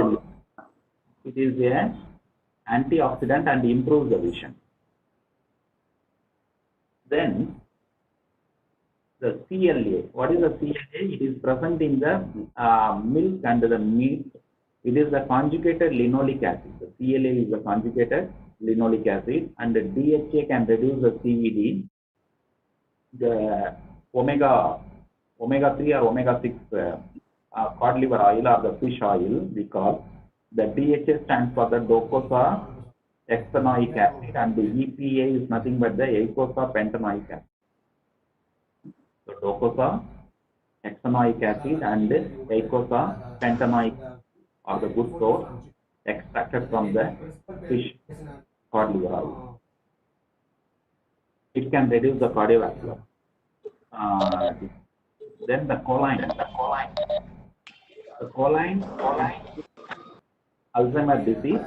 it is a antioxidant and improves the vision. Then the CLA. What is the CLA? It is present in the milk and the meat. It is the conjugated linoleic acid. The CLA is the conjugated linoleic acid, and the DHA can reduce the CVD. The omega 3 or omega 6 cod liver oil or the fish oil, because the DHA stands for the docosahexaenoic acid, and the EPA is nothing but the eicosapentaenoic acid. So docosahexaenoic acid and eicosapentaenoic are the good source extracted from the fish cod liver oil. It can reduce the cardiovascular. Then the choline. The choline, Alzheimer's disease,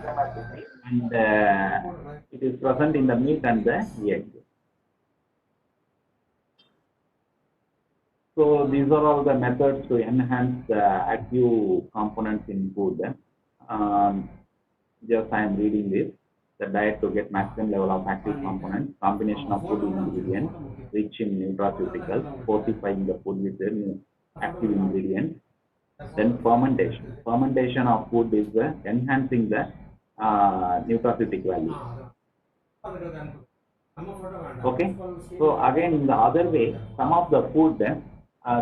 and it is present in the meat and the egg. So these are all the methods to enhance the active components in food. Just I am reading this. The diet to get maximum level of active components, combination of food ingredients rich in nutraceuticals, fortifying the food with the active ingredients. Then fermentation. Fermentation of food is enhancing the nutraceutic value. Okay. So again, in the other way, some of the food,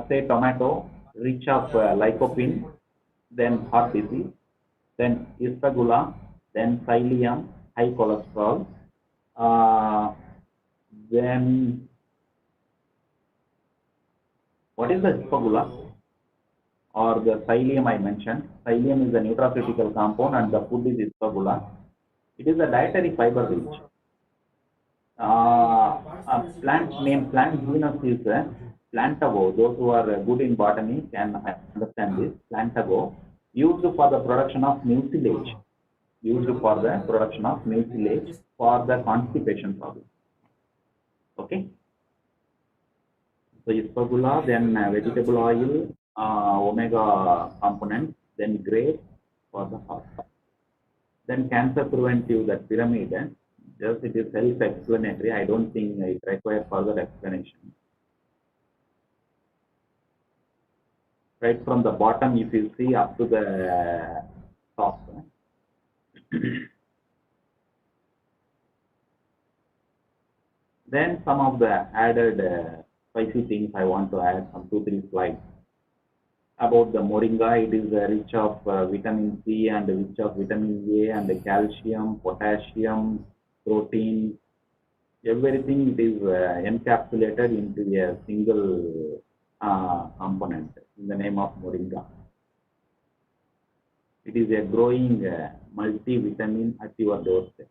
say tomato, rich of lycopene, then heart disease, then isagula, then psyllium, high cholesterol, then what is the isagula or the psyllium I mentioned? Psyllium is a nutraceutical compound and the food is isagula. It is a dietary fiber rich. Plant genus is Plantago. Those who are good in botany can understand this. Plantago, used for the production of mucilage. Used for the production of mucilage for the constipation problem. Okay. So isagula, then vegetable oil, omega components, then grapes for the heart. Then cancer preventive, that pyramid, just it is self-explanatory. I don't think it requires further explanation. Right from the bottom, if you see up to the top. Then some of the added spicy things I want to add, some 2-3 slides. About the moringa, it is rich of vitamin C and rich of vitamin A and calcium, potassium, protein, everything it is encapsulated into a single component in the name of moringa. It is a growing multivitamin at your doorstep.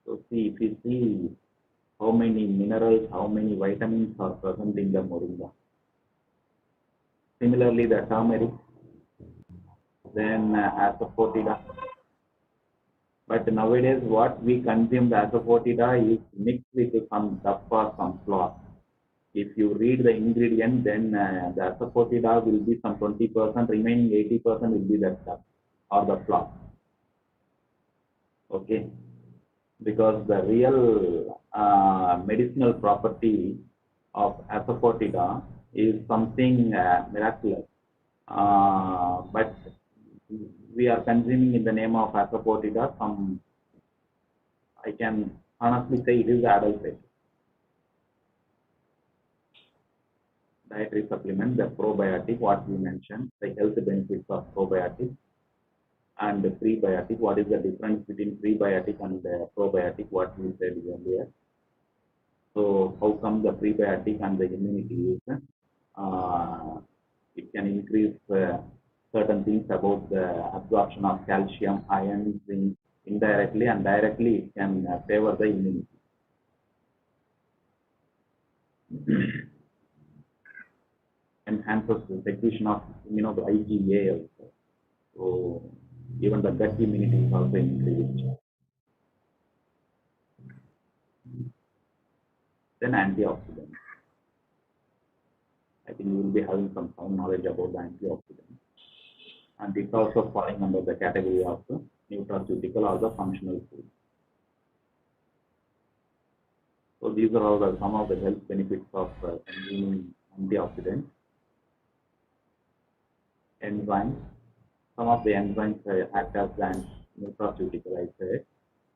So see, if you see how many minerals, how many vitamins are present in the moringa. Similarly, the turmeric, then asafoetida. But nowadays, what we consume the asafoetida is mixed with some duff or some flour. If you read the ingredient, then the asafoetida will be some 20%, remaining 80% will be the duff or the flour. Okay, because the real medicinal property of asafoetida is something miraculous, but we are consuming in the name of asafoetida some, I can honestly say it is adulterated. Dietary supplement, the probiotic, what we mentioned, the health benefits of probiotic and the prebiotic. What is the difference between prebiotic and probiotic? What we said earlier. So how come the prebiotic and the immunity is? It can increase certain things about the absorption of calcium, iron, zinc indirectly, and directly it can favor the immunity. Enhances the secretion of IgA also. So even the gut immunity is also increased. Then antioxidants. I think you will be having some sound knowledge about the antioxidants. And it's also falling under the category of the nutraceutical or the functional food. So these are all some of the health benefits of consuming antioxidants. Enzymes. Some of the enzymes act as an nutraceutical, I said.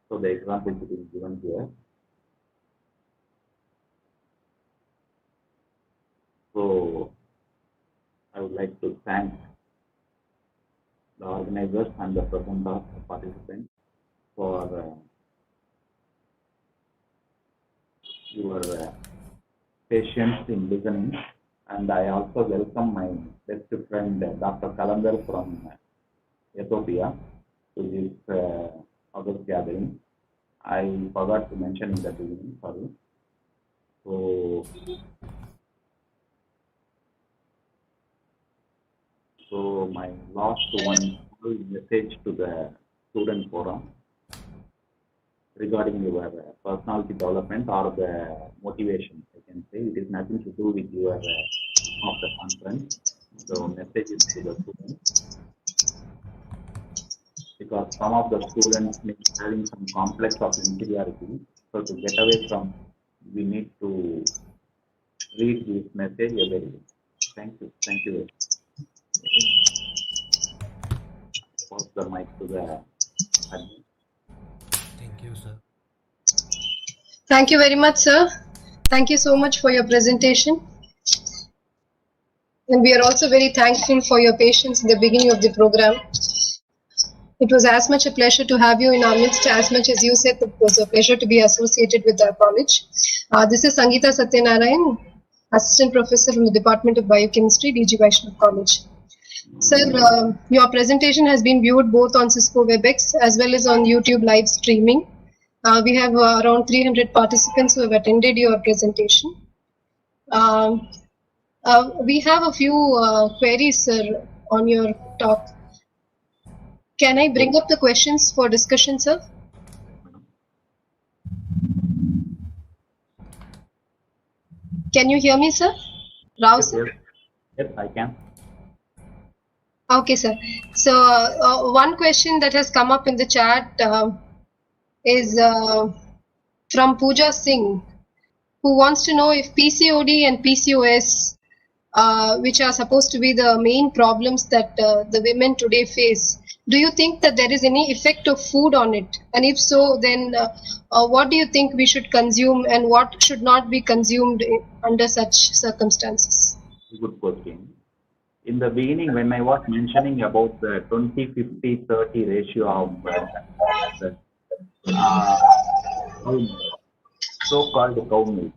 So the examples it is given here. So I would like to thank the organizers and the presenters, participants for your patience in listening. And I also welcome my best friend Dr. Kalandar from Ethiopia to this August gathering. I forgot to mention in the beginning, sorry. So my last one message to the student forum regarding your personality development or the motivation, I can say. It is nothing to do with your of the conference. So message is to the students. Because some of the students may be having some complex of inferiority. So to get away from, we need to read this message every day. Thank you. Thank you. Pass the mic to the admin. Thank you, sir. Thank you very much, sir. Thank you so much for your presentation. And we are also very thankful for your patience in the beginning of the program. It was as much a pleasure to have you in our midst as much as you said it was a pleasure to be associated with our college. This is Sangeeta Satyanarayan, Assistant Professor from the Department of Biochemistry, DG Vaishnav College. Sir, your presentation has been viewed both on Cisco WebEx as well as on YouTube live streaming. We have around 300 participants who have attended your presentation. We have a few queries, sir, on your talk. Can I bring up the questions for discussion, sir? Can you hear me, sir? Rao, sir? Yes, I can. Okay, sir. So one question that has come up in the chat is from Pooja Singh, who wants to know if PCOD and PCOS, which are supposed to be the main problems that the women today face, do you think that there is any effect of food on it? And if so, then what do you think we should consume and what should not be consumed under such circumstances? Good question. In the beginning, when I was mentioning about the 20-50-30 ratio of so-called cow milk,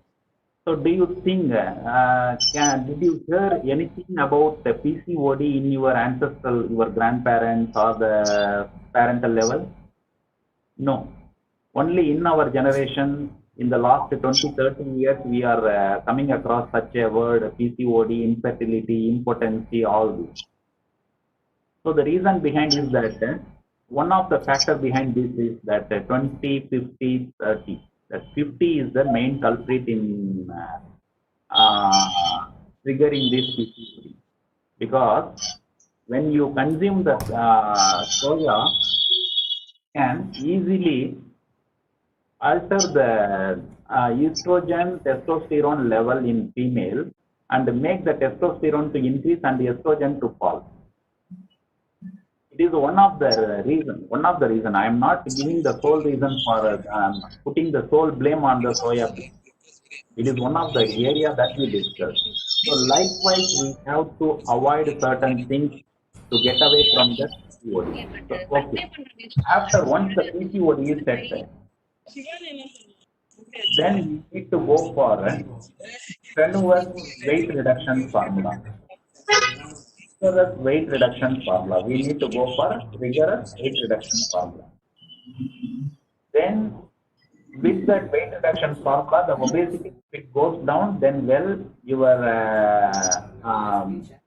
So do you think, did you hear anything about the PCOD in your ancestral, your grandparents or the parental level? No. Only in our generation, in the last 20, 30 years, we are coming across such a word, PCOD, infertility, impotency, all this. So the reason behind is that one of the factors behind this is that 20, 50, 30. That 50 is the main culprit in triggering this PCOD. Because when you consume the soya, can easily alter the estrogen testosterone level in female and make the testosterone to increase and the estrogen to fall. It is one of the reason. I am not giving the sole reason for putting the sole blame on the soya bean. It is one of the area that we discussed. So likewise, we have to avoid certain things to get away from the PCOD. So, okay. After once the PCOD is set, then we need to go for a strenuous weight reduction formula. Rigorous weight reduction formula. We need to go for rigorous weight reduction formula. Then, with that weight reduction formula, the obesity, if it goes down, then well, your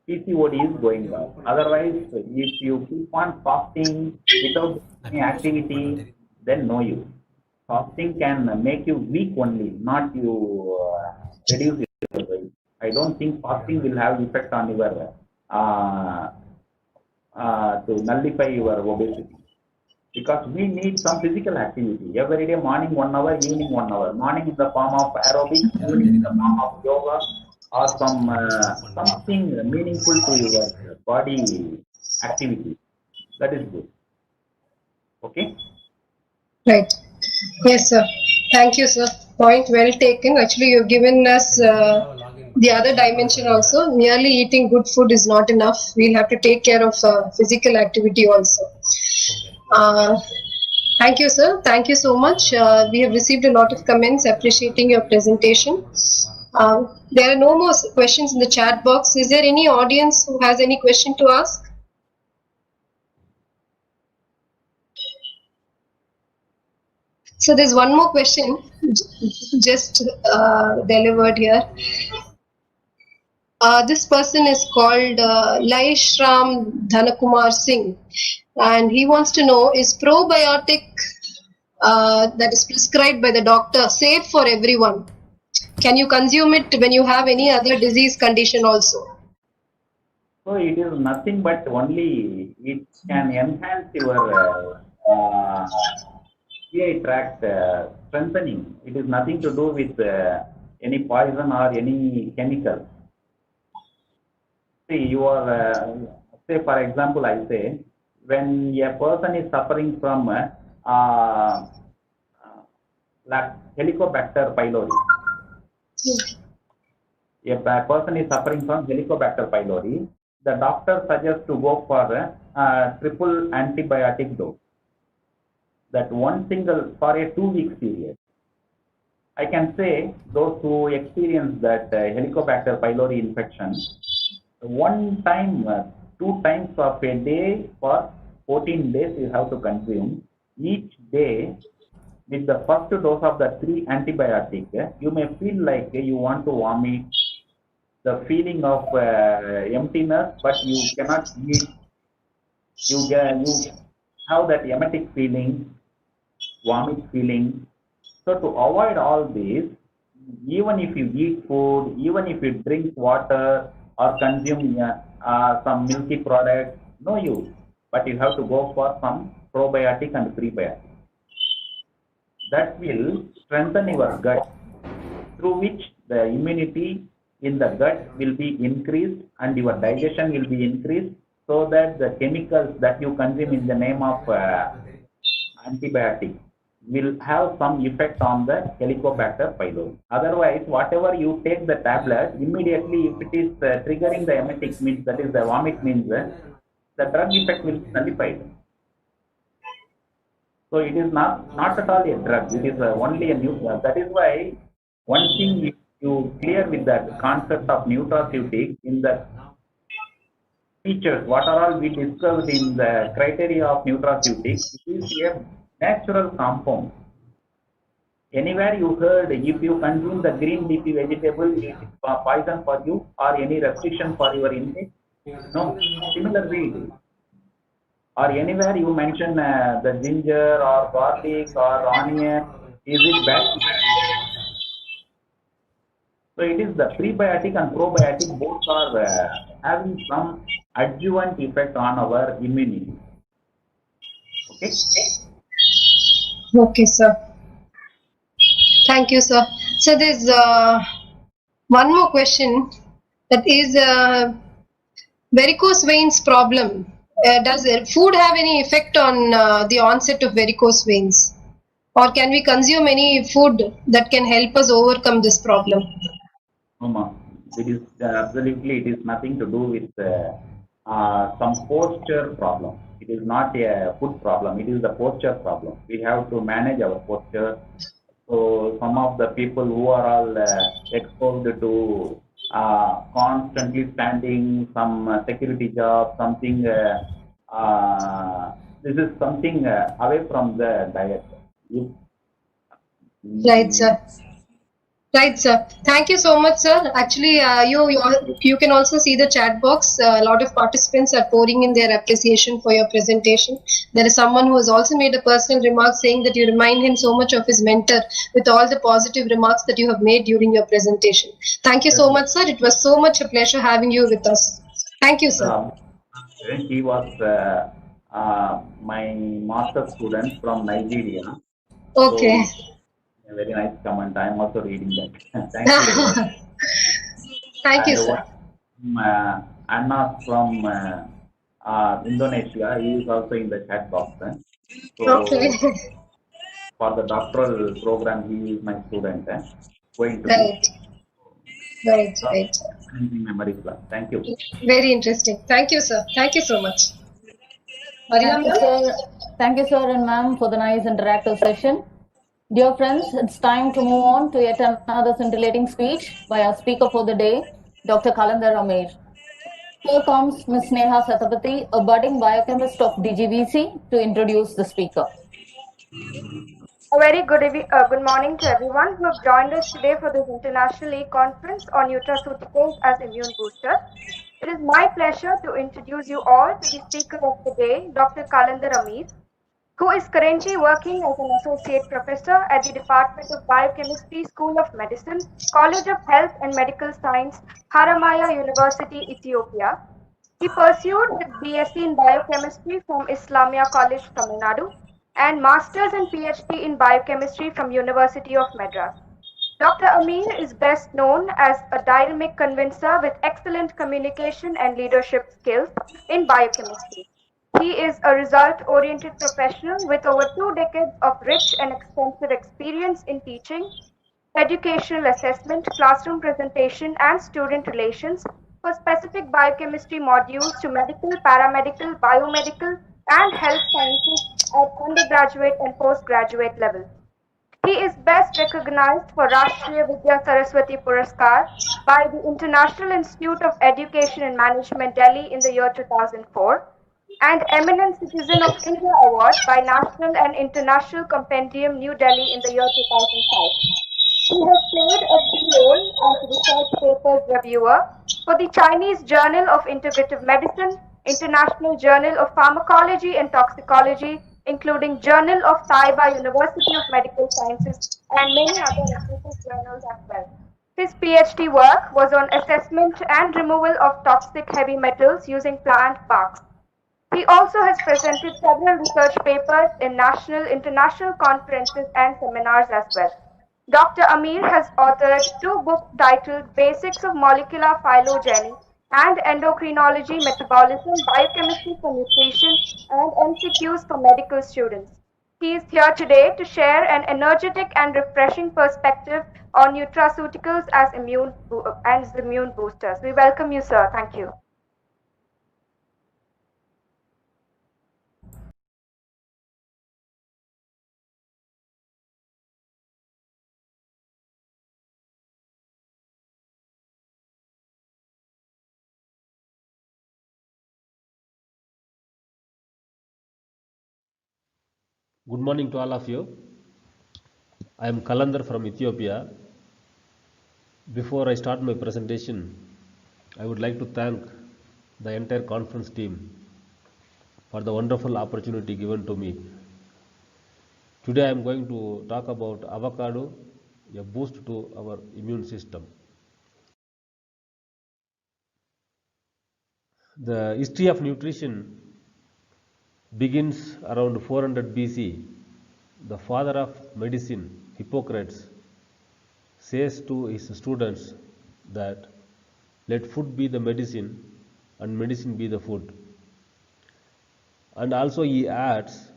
PCOD is going down. Otherwise, if you keep on fasting without any activity, then no use. Fasting can make you weak only, not you reduce your weight. I don't think fasting will have effect on your to nullify your obesity. Because we need some physical activity. Every day, morning 1 hour, evening 1 hour. Morning in the form of aerobics, evening in the form of yoga, or something meaningful to your body activity. That is good. Okay? Right. Yes, sir. Thank you, sir. Point well taken. Actually, you've given us the other dimension also. Merely eating good food is not enough. We'll have to take care of physical activity also. Thank you, sir. Thank you so much. We have received a lot of comments appreciating your presentation. There are no more questions in the chat box. Is there any audience who has any question to ask? So there's one more question just delivered here. This person is called Laishram Dhanakumar Singh, and he wants to know, is probiotic that is prescribed by the doctor safe for everyone? Can you consume it when you have any other disease condition also? So it is nothing but only it can enhance your GI tract strengthening. It is nothing to do with any poison or any chemical. See, you are, say for example, I say, when a person is suffering from Helicobacter pylori, if a person is suffering from Helicobacter pylori, the doctor suggests to go for a triple antibiotic dose. That one single for a 2-week period. I can say those who experience that Helicobacter pylori infection, one time, 2 times of a day for 14 days you have to consume. Each day with the first dose of the 3 antibiotics, you may feel like you want to vomit, the feeling of emptiness, but you cannot eat. You have that emetic feeling, vomit feeling. So to avoid all this, even if you eat food, even if you drink water or consume some milky products, no use. But you have to go for some probiotic and prebiotic. That will strengthen your gut, through which the immunity in the gut will be increased and your digestion will be increased, so that the chemicals that you consume in the name of antibiotic will have some effect on the Helicobacter pylori. Otherwise, whatever you take the tablet, immediately if it is triggering the emetic, means that is the vomit, means the drug effect will be nullified. So it is not at all a drug. It is only a nutrient. That is why one thing you clear with that concept of nutraceutics in the features, what are all we discussed in the criteria of nutraceutics, it is a natural compound. Anywhere you heard if you consume the green leafy vegetable, it is poison for you or any restriction for your intake? No. Similarly, it is. Or anywhere you mention the ginger or garlic or onion, is it bad? So it is the prebiotic and probiotic both are having some adjuvant effect on our immunity. Okay. Okay, sir. Thank you, sir. So there's one more question, that is varicose veins problem. Does food have any effect on the onset of varicose veins? Or can we consume any food that can help us overcome this problem? No, it is absolutely, it is nothing to do with some posture problem. It is not a food problem, it is the posture problem. We have to manage our posture. So some of the people who are all exposed to constantly standing, some security job, something, this is something away from the diet. If, Right, sir. Right, sir. Thank you so much, sir. Actually, you can also see the chat box. A lot of participants are pouring in their appreciation for your presentation. There is someone who has also made a personal remark saying that you remind him so much of his mentor with all the positive remarks that you have made during your presentation. Thank you so much, sir. It was so much a pleasure having you with us. Thank you, sir. He was my master student from Nigeria. Okay. So, a very nice comment. I am also reading that. Thank you. Thank you, And sir. Anna from Indonesia, he is also in the chat box. Okay. So for the doctoral program, he is my student. Going to Right. Right, right. memory class. Thank you. Very interesting. Thank you, sir. Thank you so much. Thank you, sir. Thank you, sir and ma'am, for the nice interactive session. Dear friends, it's time to move on to yet another scintillating speech by our speaker for the day, Dr. Kalandar Ramesh. Here comes Ms. Sneha Satapathy, a budding biochemist of DGVC, to introduce the speaker. A very good morning to everyone who have joined us today for this International League Conference on nutraceuticals as immune boosters. It is my pleasure to introduce you all to the speaker of the day, Dr. Kalandar Amir, who is currently working as an associate professor at the Department of Biochemistry, School of Medicine, College of Health and Medical Science, Haramaya University, Ethiopia. He pursued his BSc in Biochemistry from Islamia College, Tamil Nadu, and Masters and PhD in Biochemistry from University of Madras. Dr. Amir is best known as a dynamic convincer with excellent communication and leadership skills in biochemistry. He is a result-oriented professional with over 2 decades of rich and extensive experience in teaching, educational assessment, classroom presentation, and student relations for specific biochemistry modules to medical, paramedical, biomedical, and health sciences at undergraduate and postgraduate levels. He is best recognized for Rashtriya Vidya Saraswati Puraskar by the International Institute of Education and Management, Delhi in the year 2004 and Eminent Citizen of India Award by National and International Compendium, New Delhi in the year 2005. He has played a key role as research papers reviewer for the Chinese Journal of Integrative Medicine, International Journal of Pharmacology and Toxicology, including Journal of Taiba University of Medical Sciences, and many other reputed journals as well. His PhD work was on assessment and removal of toxic heavy metals using plant barks. He also has presented several research papers in national, international conferences and seminars as well. Dr. Amir has authored 2 books titled Basics of Molecular Phylogeny and Endocrinology, Metabolism, Biochemistry for Nutrition, and MCQs for medical students. He is here today to share an energetic and refreshing perspective on nutraceuticals as immune boosters. We welcome you, sir. Thank you. Good morning to all of you. I am Kalandar from Ethiopia. Before I start my presentation, I would like to thank the entire conference team for the wonderful opportunity given to me. Today I am going to talk about avocado, a boost to our immune system. The history of nutrition begins around 400 BC. The father of medicine, Hippocrates, says to his students that let food be the medicine and medicine be the food. And also he adds,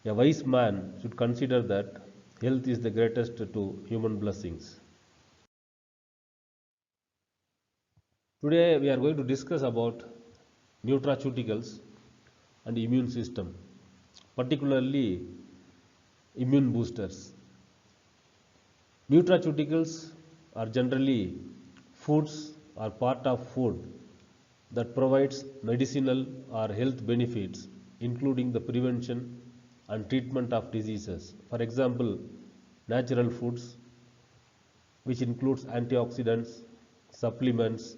a wise man should consider that health is the greatest to human blessings. Today we are going to discuss about nutraceuticals and immune system, particularly immune boosters. Nutraceuticals are generally foods or part of food that provides medicinal or health benefits, including the prevention and treatment of diseases. For example, natural foods, which includes antioxidants, supplements,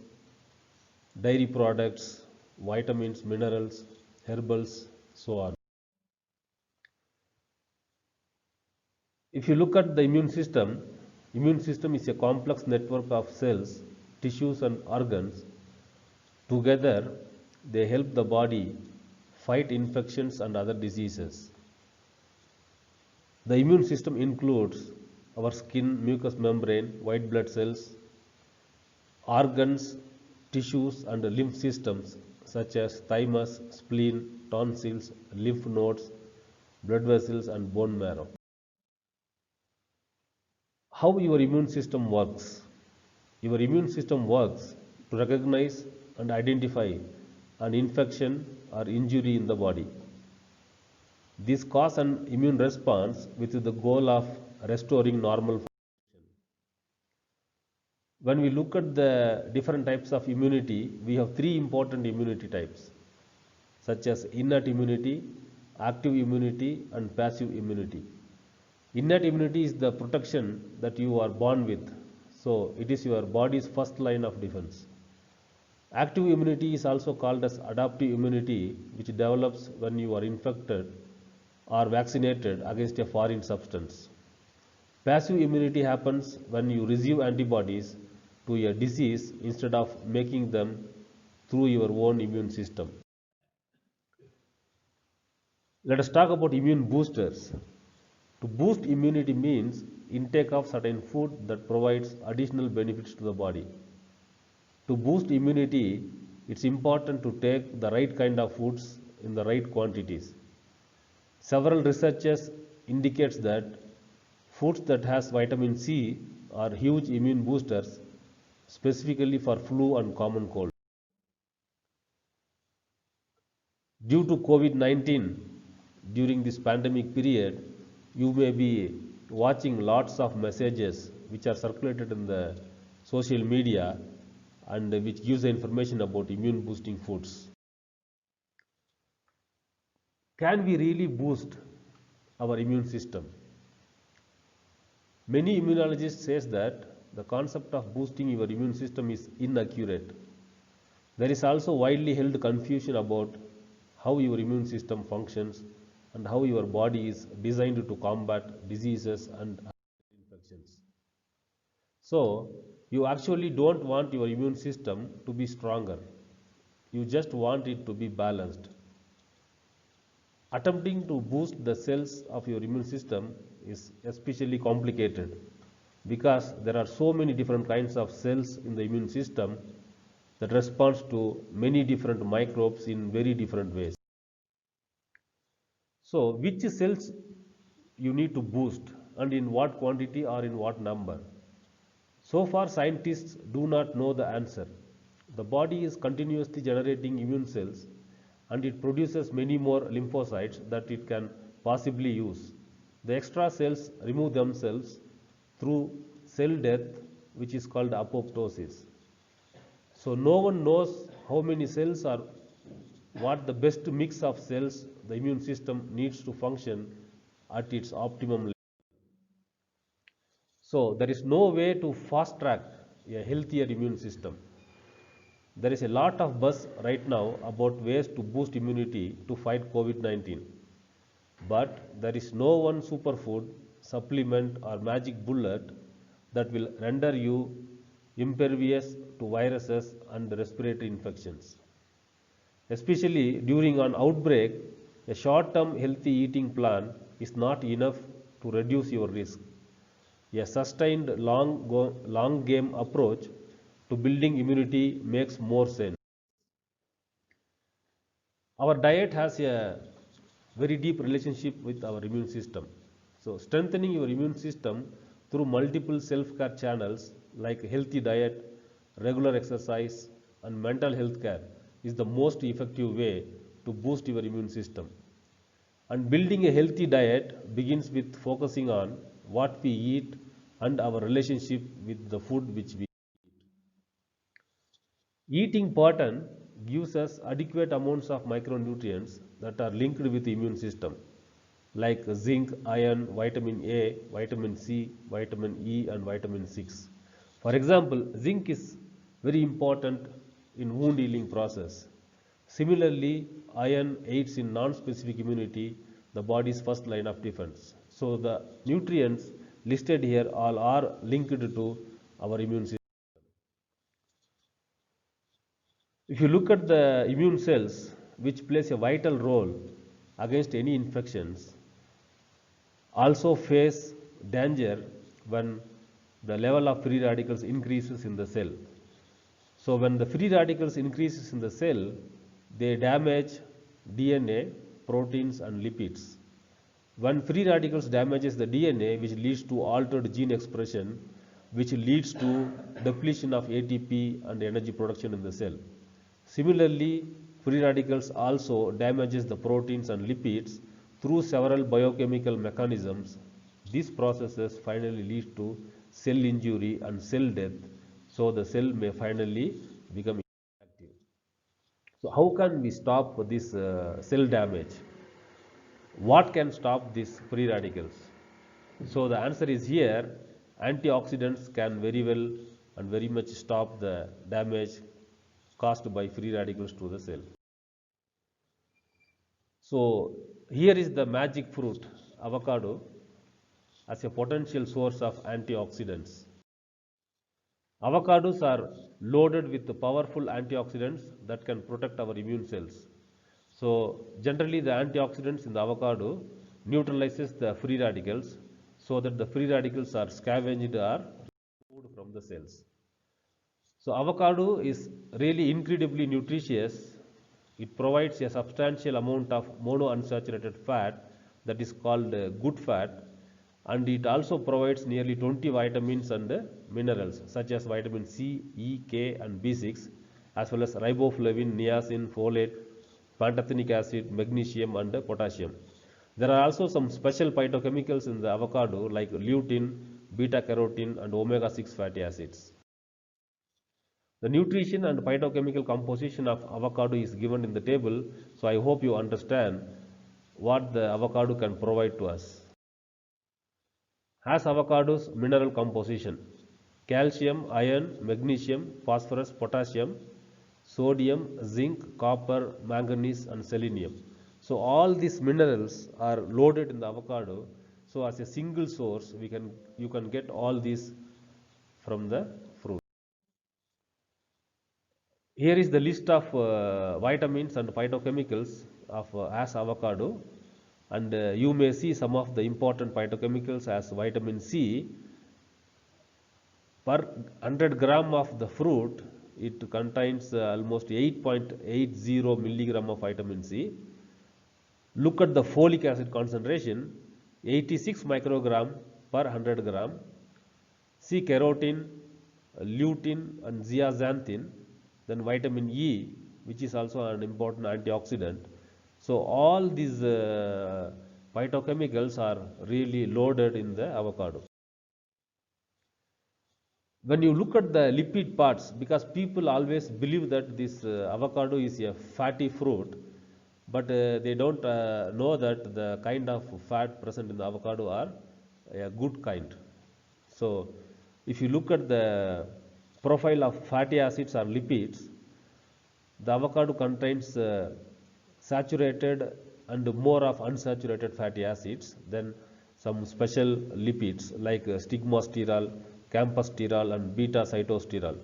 dairy products, vitamins, minerals, herbals, so on. If you look at the immune system is a complex network of cells, tissues and organs. Together, they help the body fight infections and other diseases. The immune system includes our skin, mucous membrane, white blood cells, organs, tissues and lymph systems such as thymus, spleen, tonsils, lymph nodes, blood vessels and bone marrow. How your immune system works? Your immune system works to recognize and identify an infection or injury in the body. This causes an immune response with the goal of restoring normal function. When we look at the different types of immunity, we have three important immunity types, such as innate immunity, active immunity and passive immunity. Innate immunity is the protection that you are born with, so it is your body's first line of defense. Active immunity is also called as adaptive immunity, which develops when you are infected or vaccinated against a foreign substance. Passive immunity happens when you receive antibodies to a disease instead of making them through your own immune system. Let us talk about immune boosters. To boost immunity means intake of certain food that provides additional benefits to the body. To boost immunity, it's important to take the right kind of foods in the right quantities. Several researches indicates that foods that has vitamin C are huge immune boosters, specifically for flu and common cold. Due to COVID-19, during this pandemic period, you may be watching lots of messages which are circulated in the social media and which gives the information about immune boosting foods. Can we really boost our immune system? Many immunologists says that the concept of boosting your immune system is inaccurate. There is also widely held confusion about how your immune system functions and how your body is designed to combat diseases and infections. So, you actually don't want your immune system to be stronger. You just want it to be balanced. Attempting to boost the cells of your immune system is especially complicated because there are so many different kinds of cells in the immune system that responds to many different microbes in very different ways. So, which cells you need to boost and in what quantity or in what number? So far, scientists do not know the answer. The body is continuously generating immune cells and it produces many more lymphocytes that it can possibly use. The extra cells remove themselves through cell death, which is called apoptosis. So no one knows how many cells or what the best mix of cells the immune system needs to function at its optimum level. So there is no way to fast track a healthier immune system. There is a lot of buzz right now about ways to boost immunity to fight COVID-19. But there is no one superfood, supplement or magic bullet that will render you impervious to viruses and respiratory infections. Especially during an outbreak, a short-term healthy eating plan is not enough to reduce your risk. A sustained long game approach to building immunity makes more sense. Our diet has a very deep relationship with our immune system. So strengthening your immune system through multiple self-care channels like healthy diet, regular exercise and mental health care is the most effective way to boost your immune system. And building a healthy diet begins with focusing on what we eat and our relationship with the food which we eat. Eating pattern gives us adequate amounts of micronutrients that are linked with the immune system like zinc, iron, vitamin A, vitamin C, vitamin E and vitamin 6. For example, zinc is very important in wound healing process. Similarly, iron aids in non-specific immunity, the body's first line of defense. So the nutrients listed here all are linked to our immune system. If you look at the immune cells, which plays a vital role against any infections, also face danger when the level of free radicals increases in the cell. So when the free radicals increases in the cell, they damage DNA, proteins and lipids. When free radicals damages the DNA, which leads to altered gene expression, which leads to depletion of ATP and energy production in the cell. Similarly, free radicals also damages the proteins and lipids through several biochemical mechanisms. These processes finally lead to cell injury and cell death, so the cell may finally become inactive. So how can we stop this cell damage? What can stop these free radicals? So the answer is here, antioxidants can very well and very much stop the damage caused by free radicals to the cell. So here is the magic fruit, avocado, as a potential source of antioxidants. Avocados are loaded with powerful antioxidants that can protect our immune cells. So generally the antioxidants in the avocado neutralizes the free radicals so that the free radicals are scavenged or removed from the cells. So avocado is really incredibly nutritious. It provides a substantial amount of monounsaturated fat that is called good fat, and it also provides nearly 20 vitamins and minerals such as vitamin C, E, K and B6, as well as riboflavin, niacin, folate, pantothenic acid, magnesium and potassium. There are also some special phytochemicals in the avocado like lutein, beta carotene and omega-6 fatty acids. The nutrition and phytochemical composition of avocado is given in the table, so I hope you understand what the avocado can provide to us. Has avocado's mineral composition: calcium, iron, magnesium, phosphorus, potassium, sodium, zinc, copper, manganese and selenium. So all these minerals are loaded in the avocado. So as a single source, you can get all these from the fruit. Here is the list of vitamins and phytochemicals of as avocado, and you may see some of the important phytochemicals as vitamin C. Per 100 gram of the fruit, it contains almost 8.80 milligram of vitamin C. Look at the folic acid concentration, 86 microgram per 100 gram. See carotene, lutein and zeaxanthin. Then vitamin E, which is also an important antioxidant. So all these phytochemicals are really loaded in the avocado. When you look at the lipid parts, because people always believe that this avocado is a fatty fruit, but they don't know that the kind of fat present in the avocado are a good kind. So if you look at the profile of fatty acids or lipids, the avocado contains saturated and more of unsaturated fatty acids than some special lipids like stigmasterol, camphorsterol and beta cytosterol,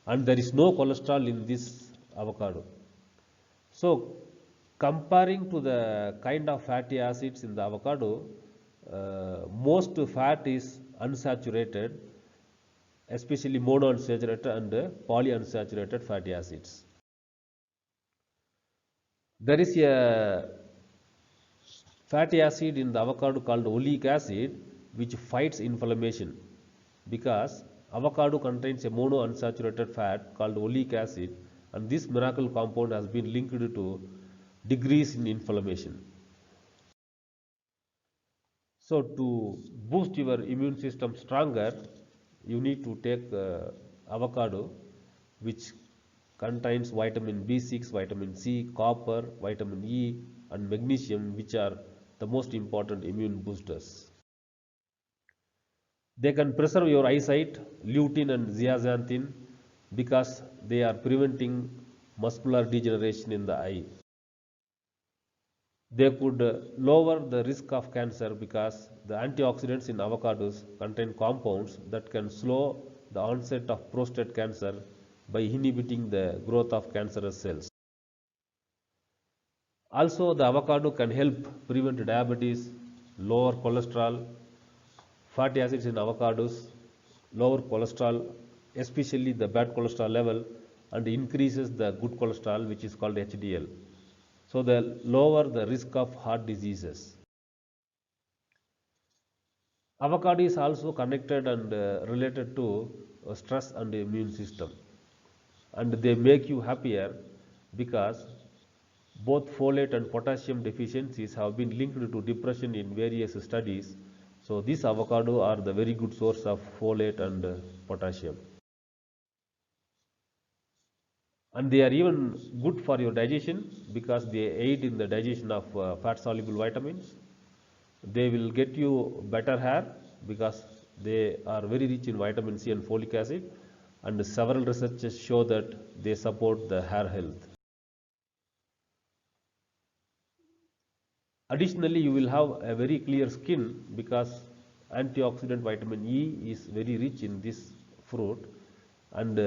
and there is no cholesterol in this avocado. So comparing to the kind of fatty acids in the avocado, most fat is unsaturated, especially monounsaturated and polyunsaturated fatty acids. There is a fatty acid in the avocado called oleic acid which fights inflammation, because avocado contains a monounsaturated fat called oleic acid, and this miracle compound has been linked to decrease in inflammation. So to boost your immune system stronger, you need to take avocado, which contains vitamin B6, vitamin C, copper, vitamin E and magnesium, which are the most important immune boosters. They can preserve your eyesight, lutein and zeaxanthin, because they are preventing muscular degeneration in the eye. They could lower the risk of cancer, because the antioxidants in avocados contain compounds that can slow the onset of prostate cancer by inhibiting the growth of cancerous cells. Also, the avocado can help prevent diabetes, lower cholesterol. Fatty acids in avocados lower cholesterol, especially the bad cholesterol level, and increases the good cholesterol, which is called HDL. So they lower the risk of heart diseases. Avocado is also connected and related to stress and immune system, and they make you happier, because both folate and potassium deficiencies have been linked to depression in various studies. So these avocado are the very good source of folate and potassium. And they are even good for your digestion, because they aid in the digestion of fat soluble vitamins. They will get you better hair, because they are very rich in vitamin C and folic acid, and several researches show that they support the hair health. Additionally, you will have a very clear skin, because antioxidant vitamin E is very rich in this fruit, and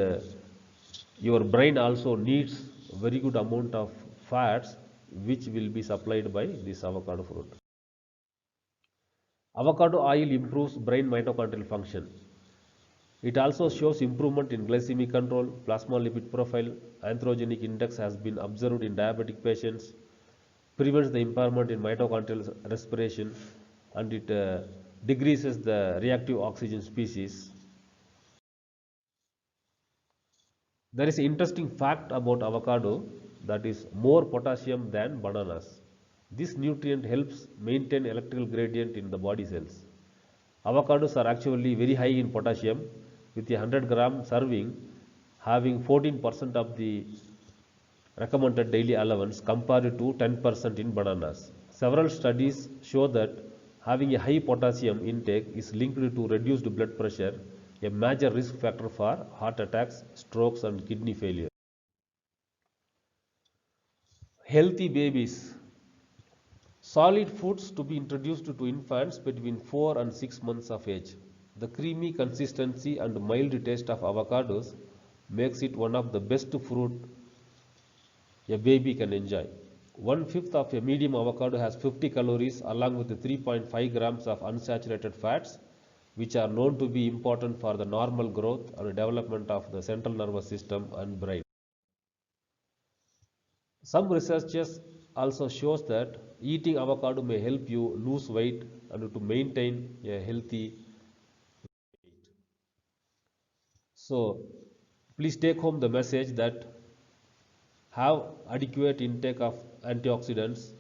your brain also needs a very good amount of fats, which will be supplied by this avocado fruit. Avocado oil improves brain mitochondrial function. It also shows improvement in glycemic control, plasma lipid profile, androgenic index has been observed in diabetic patients, prevents the impairment in mitochondrial respiration, and it decreases the reactive oxygen species. There is an interesting fact about avocado, that is more potassium than bananas. This nutrient helps maintain electrical gradient in the body cells. Avocados are actually very high in potassium, with a 100-gram serving having 14% of the recommended daily allowance compared to 10% in bananas. Several studies show that having a high potassium intake is linked to reduced blood pressure, a major risk factor for heart attacks, strokes and kidney failure. Healthy babies. Solid foods to be introduced to infants between 4 and 6 months of age. The creamy consistency and mild taste of avocados makes it one of the best fruit a baby can enjoy. 1/5 of a medium avocado has 50 calories along with 3.5 grams of unsaturated fats, which are known to be important for the normal growth and development of the central nervous system and brain. Some researches also shows that eating avocado may help you lose weight and to maintain a healthy weight. So please take home the message that have adequate intake of antioxidants,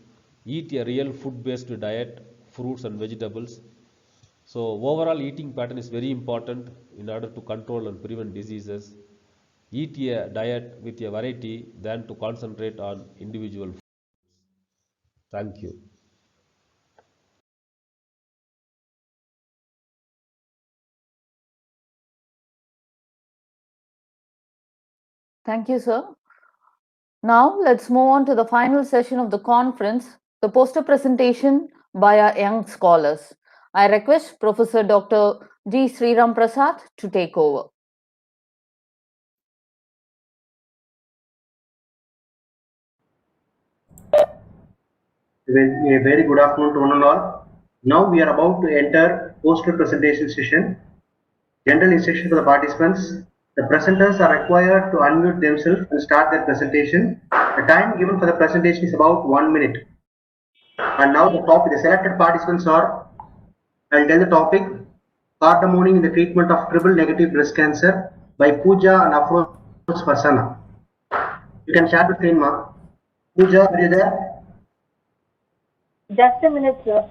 eat a real food-based diet, fruits and vegetables. So overall eating pattern is very important in order to control and prevent diseases. Eat a diet with a variety than to concentrate on individual foods. Thank you. Thank you, sir. Now, let's move on to the final session of the conference, the poster presentation by our young scholars. I request Professor Dr. G. Sriram Prasad to take over. A very good afternoon to one and all. Now we are about to enter poster presentation session. General instruction for the participants. The presenters are required to unmute themselves and start their presentation. The time given for the presentation is about 1 minute. And now the selected participants are, I'll tell the topic, cardamom in the treatment of triple negative breast cancer by Pooja and Afroz Farsana. You can share the screen, ma. Pooja, are you there? Just a minute, sir.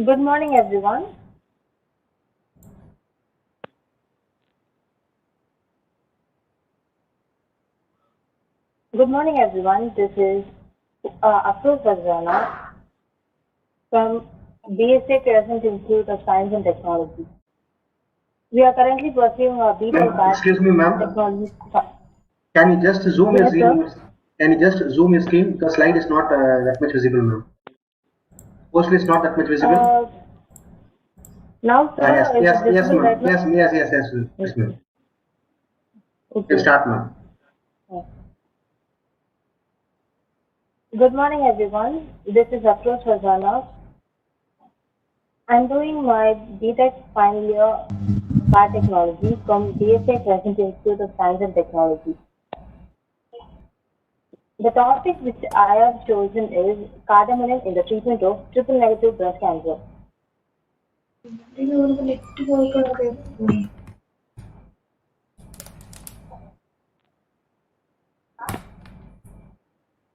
Good morning, everyone. Good morning, everyone. This is Afroz Farsana from BSA Crescent Institute of Science and Technology. We are currently pursuing a B.Tech. Excuse me, ma'am. Technology. Can you just zoom your Yes, screen? sir. Can you just zoom your screen? The slide is not that much visible, ma'am. Poster is not that much visible. Now, sir, Yes, is yes, it yes, visible ma'am. right now? Yes, ma'am. You can start, ma'am. Good morning, everyone. This is Afroz Farsana. I'm doing my B.Tech final year biotechnology from BSA Crescent Institute of Science and Technology. The topic which I have chosen is cardamom in the treatment of triple negative breast cancer.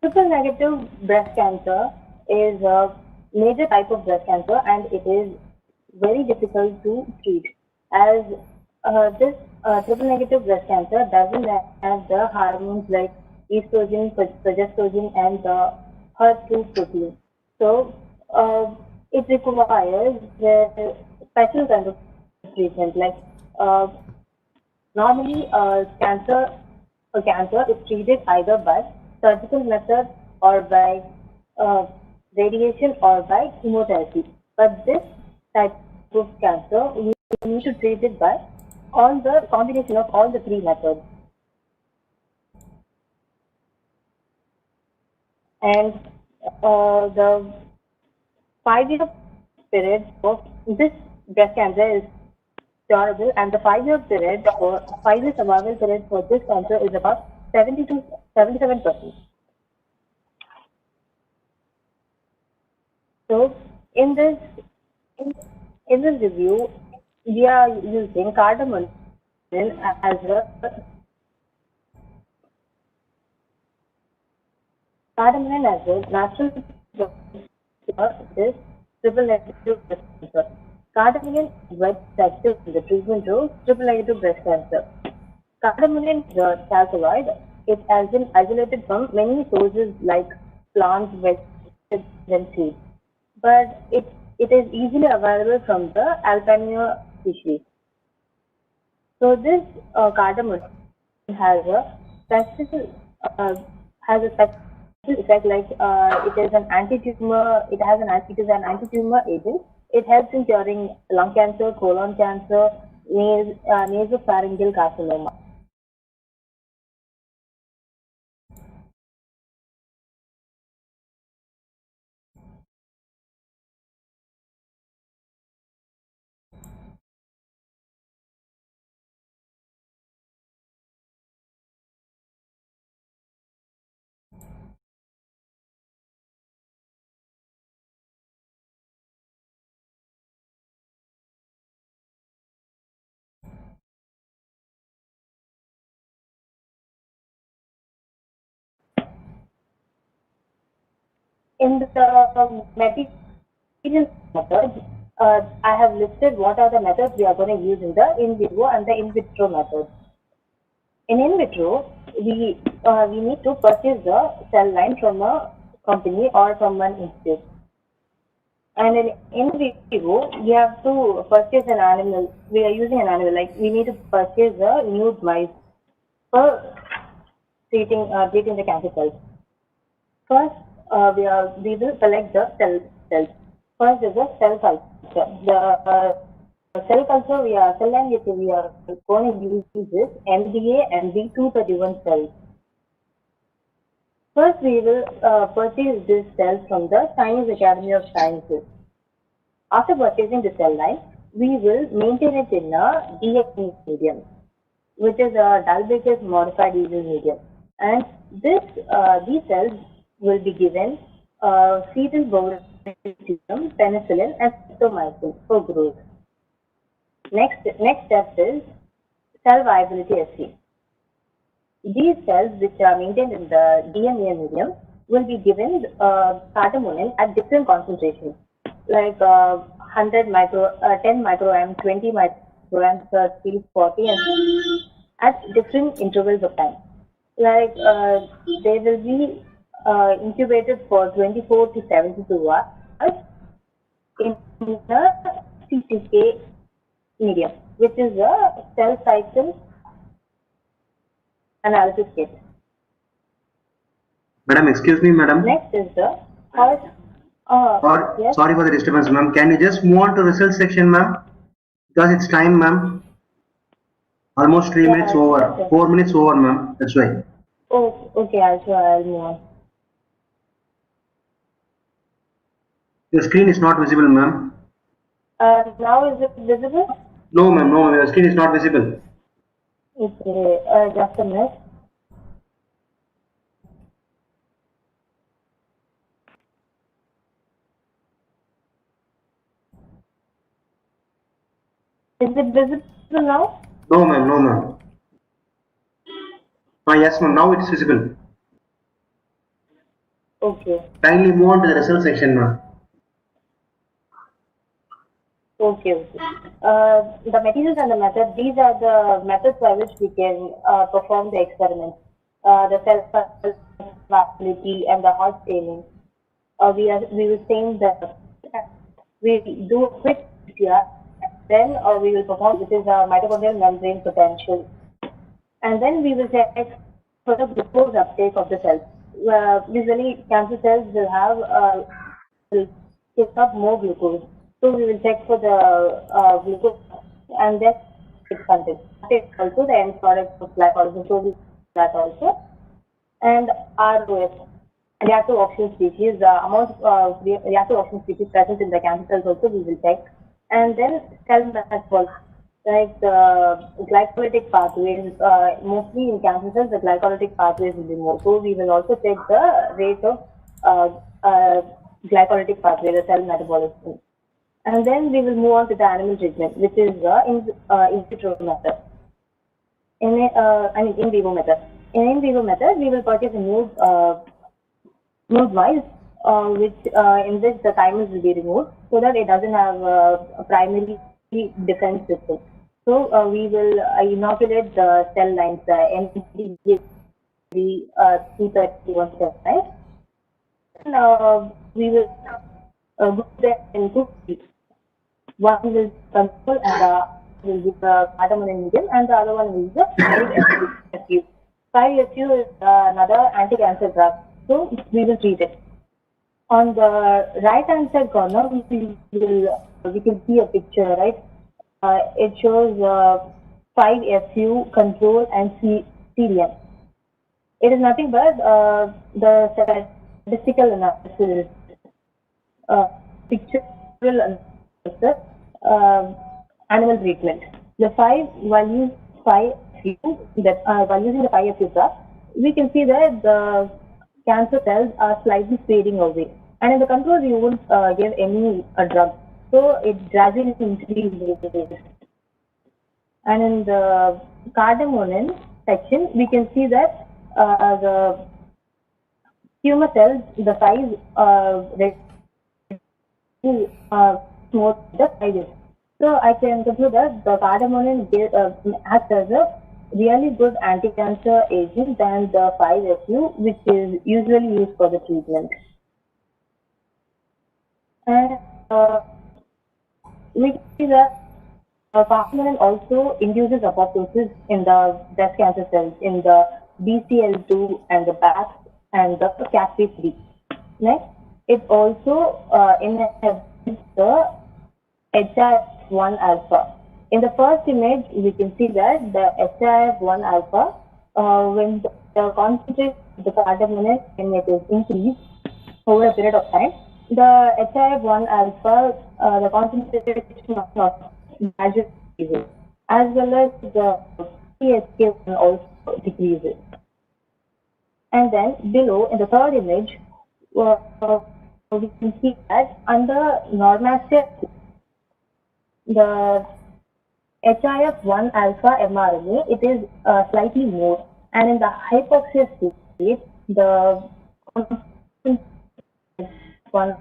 Triple negative breast cancer is a major type of breast cancer and it is very difficult to treat as this triple negative breast cancer doesn't have the hormones like estrogen, progesterone and the HER2 protein. So it requires the special kind of treatment like normally a cancer is treated either by surgical method or by radiation or by chemotherapy. But this type of cancer, we need to treat it by all the combination of all the three methods. And the 5-year period of this breast cancer is curable, and the 5-year period for 5-year survival period for this cancer is about 70 to 77%. So in this review, we are using cardamom as a natural cure this triple negative breast cancer. Cardamom is very effective in the treatment of triple negative breast cancer. Cardamom is a calcaloid. It has been isolated from many sources like plants, vegetables, and seeds. But it is easily available from the Alpania species. So this cardamom has a specific effect like it is an anti-tumor. It is an anti-tumor agent. It helps in curing lung cancer, colon cancer, nasopharyngeal carcinoma. In the material method, I have listed what are the methods we are going to use in the in vivo and the in vitro methods. In vitro, we need to purchase the cell line from a company or from an institute. And in vivo, we have to purchase an animal. We are using an animal, like we need to purchase a nude mice for treating the cancer cells. First, we will select the cells. First is the cell culture. The cell culture cell line which we are going to use is MDA MD231 cells. First, we will purchase these cells from the Chinese Academy of Sciences. After purchasing the cell line, we will maintain it in a DXE medium, which is a Dalbeckius modified Eagle medium. And these cells will be given fetal botulinum, penicillin, and streptomycin for growth. Next step is cell viability assay. These cells, which are maintained in the DMA medium, will be given cardamom at different concentrations, like 10 micrograms, 20 micrograms, 30, 40, and at different intervals of time. Like they will be incubated for 24 to 72 hours in the CTK medium, which is a cell cycle analysis kit. Madam, excuse me, madam. Next is the yes? Sorry for the disturbance, ma'am. Can you just move on to result section, ma'am? Because it's time, ma'am. Almost 3 minutes over. Yes, 4 minutes over, ma'am. That's why. Oh, okay. I'll move on. Your screen is not visible, ma'am. Now is it visible? No, ma'am. No, ma'am. Your screen is not visible. Okay. Just a minute. Is it visible now? No, ma'am. No, ma'am. Yes, ma'am. Now it's visible. Okay. Kindly move on to the result section, ma'am. Okay. The materials and the method, these are the methods by which we can perform the experiments. The cell viability and the hot staining. We will stain we do a quick PCR, then we will perform, which is a mitochondrial membrane potential. And then we will check for the glucose uptake of the cells. Usually cancer cells will have will take up more glucose. So we will check for the glucose and then its content. Also the end product of glycolysis, so we that also. And ROS, reactive oxygen species, the amount of reactive oxygen species present in the cancer cells also we will check. And then cell metabolism, like the glycolytic pathways, mostly in cancer cells the glycolytic pathways will be more. So we will also check the rate of glycolytic pathway, the cell metabolism. And then we will move on to the animal treatment, which is the in vitro method. In vivo method. In vivo method, we will purchase a nude mice, in which the thymus will be removed, so that it doesn't have a primary defense system. So we will inoculate the cell lines, the T31 cell lines. And we will go there in 2 weeks. One will control and will be the cardamom medium, and the other one will be the 5-FU. 5-FU is another anti-cancer drug, so we will treat it. On the right-hand side corner, we can see a picture, right? It shows 5-FU, control, and celium. It is nothing but the statistical analysis, pictorial analysis. Animal treatment. The while using the 5-FU drug, we can see that the cancer cells are slightly fading away. And in the control, you won't give any drug. So it gradually increases. And in the cardamom section, we can see that the tumor cells, the size more the sizes. So I can conclude that the cardamom acts as a really good anti-cancer agent than the 5-FU, which is usually used for the treatment. And we can see that cardamom also induces apoptosis in the breast cancer cells, in the BCL2 and the BAX and the CASP3. Next, it also inhibits the HIF1 alpha. In the first image, we can see that the HIF1 alpha, when the concentration of the cardamom is increased over a period of time, the HIF1 alpha, the concentration of not gradually decreases, as well as the PSK1 also decreases. And then below, in the third image, we can see that under normative, the HIF1 alpha mRNA, it is slightly more, and in the hypoxia state, the one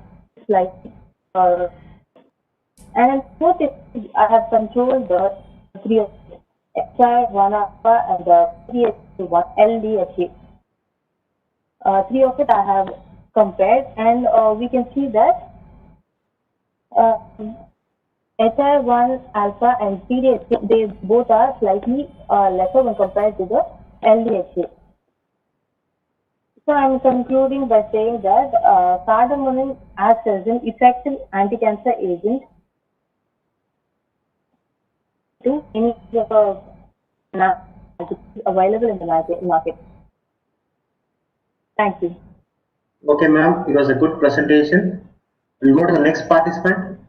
slightly and in fourth image, I have controlled the three of HIF1 alpha and the 3-HA1 LDHA. Three of it I have compared, and we can see that HIF1 alpha and PDHA, they both are slightly lesser when compared to the LDHA. So I am concluding by saying that cardamom acts as an effective anti-cancer agent to any available in the market. Thank you. Okay, ma'am, it was a good presentation. We'll go to the next participant.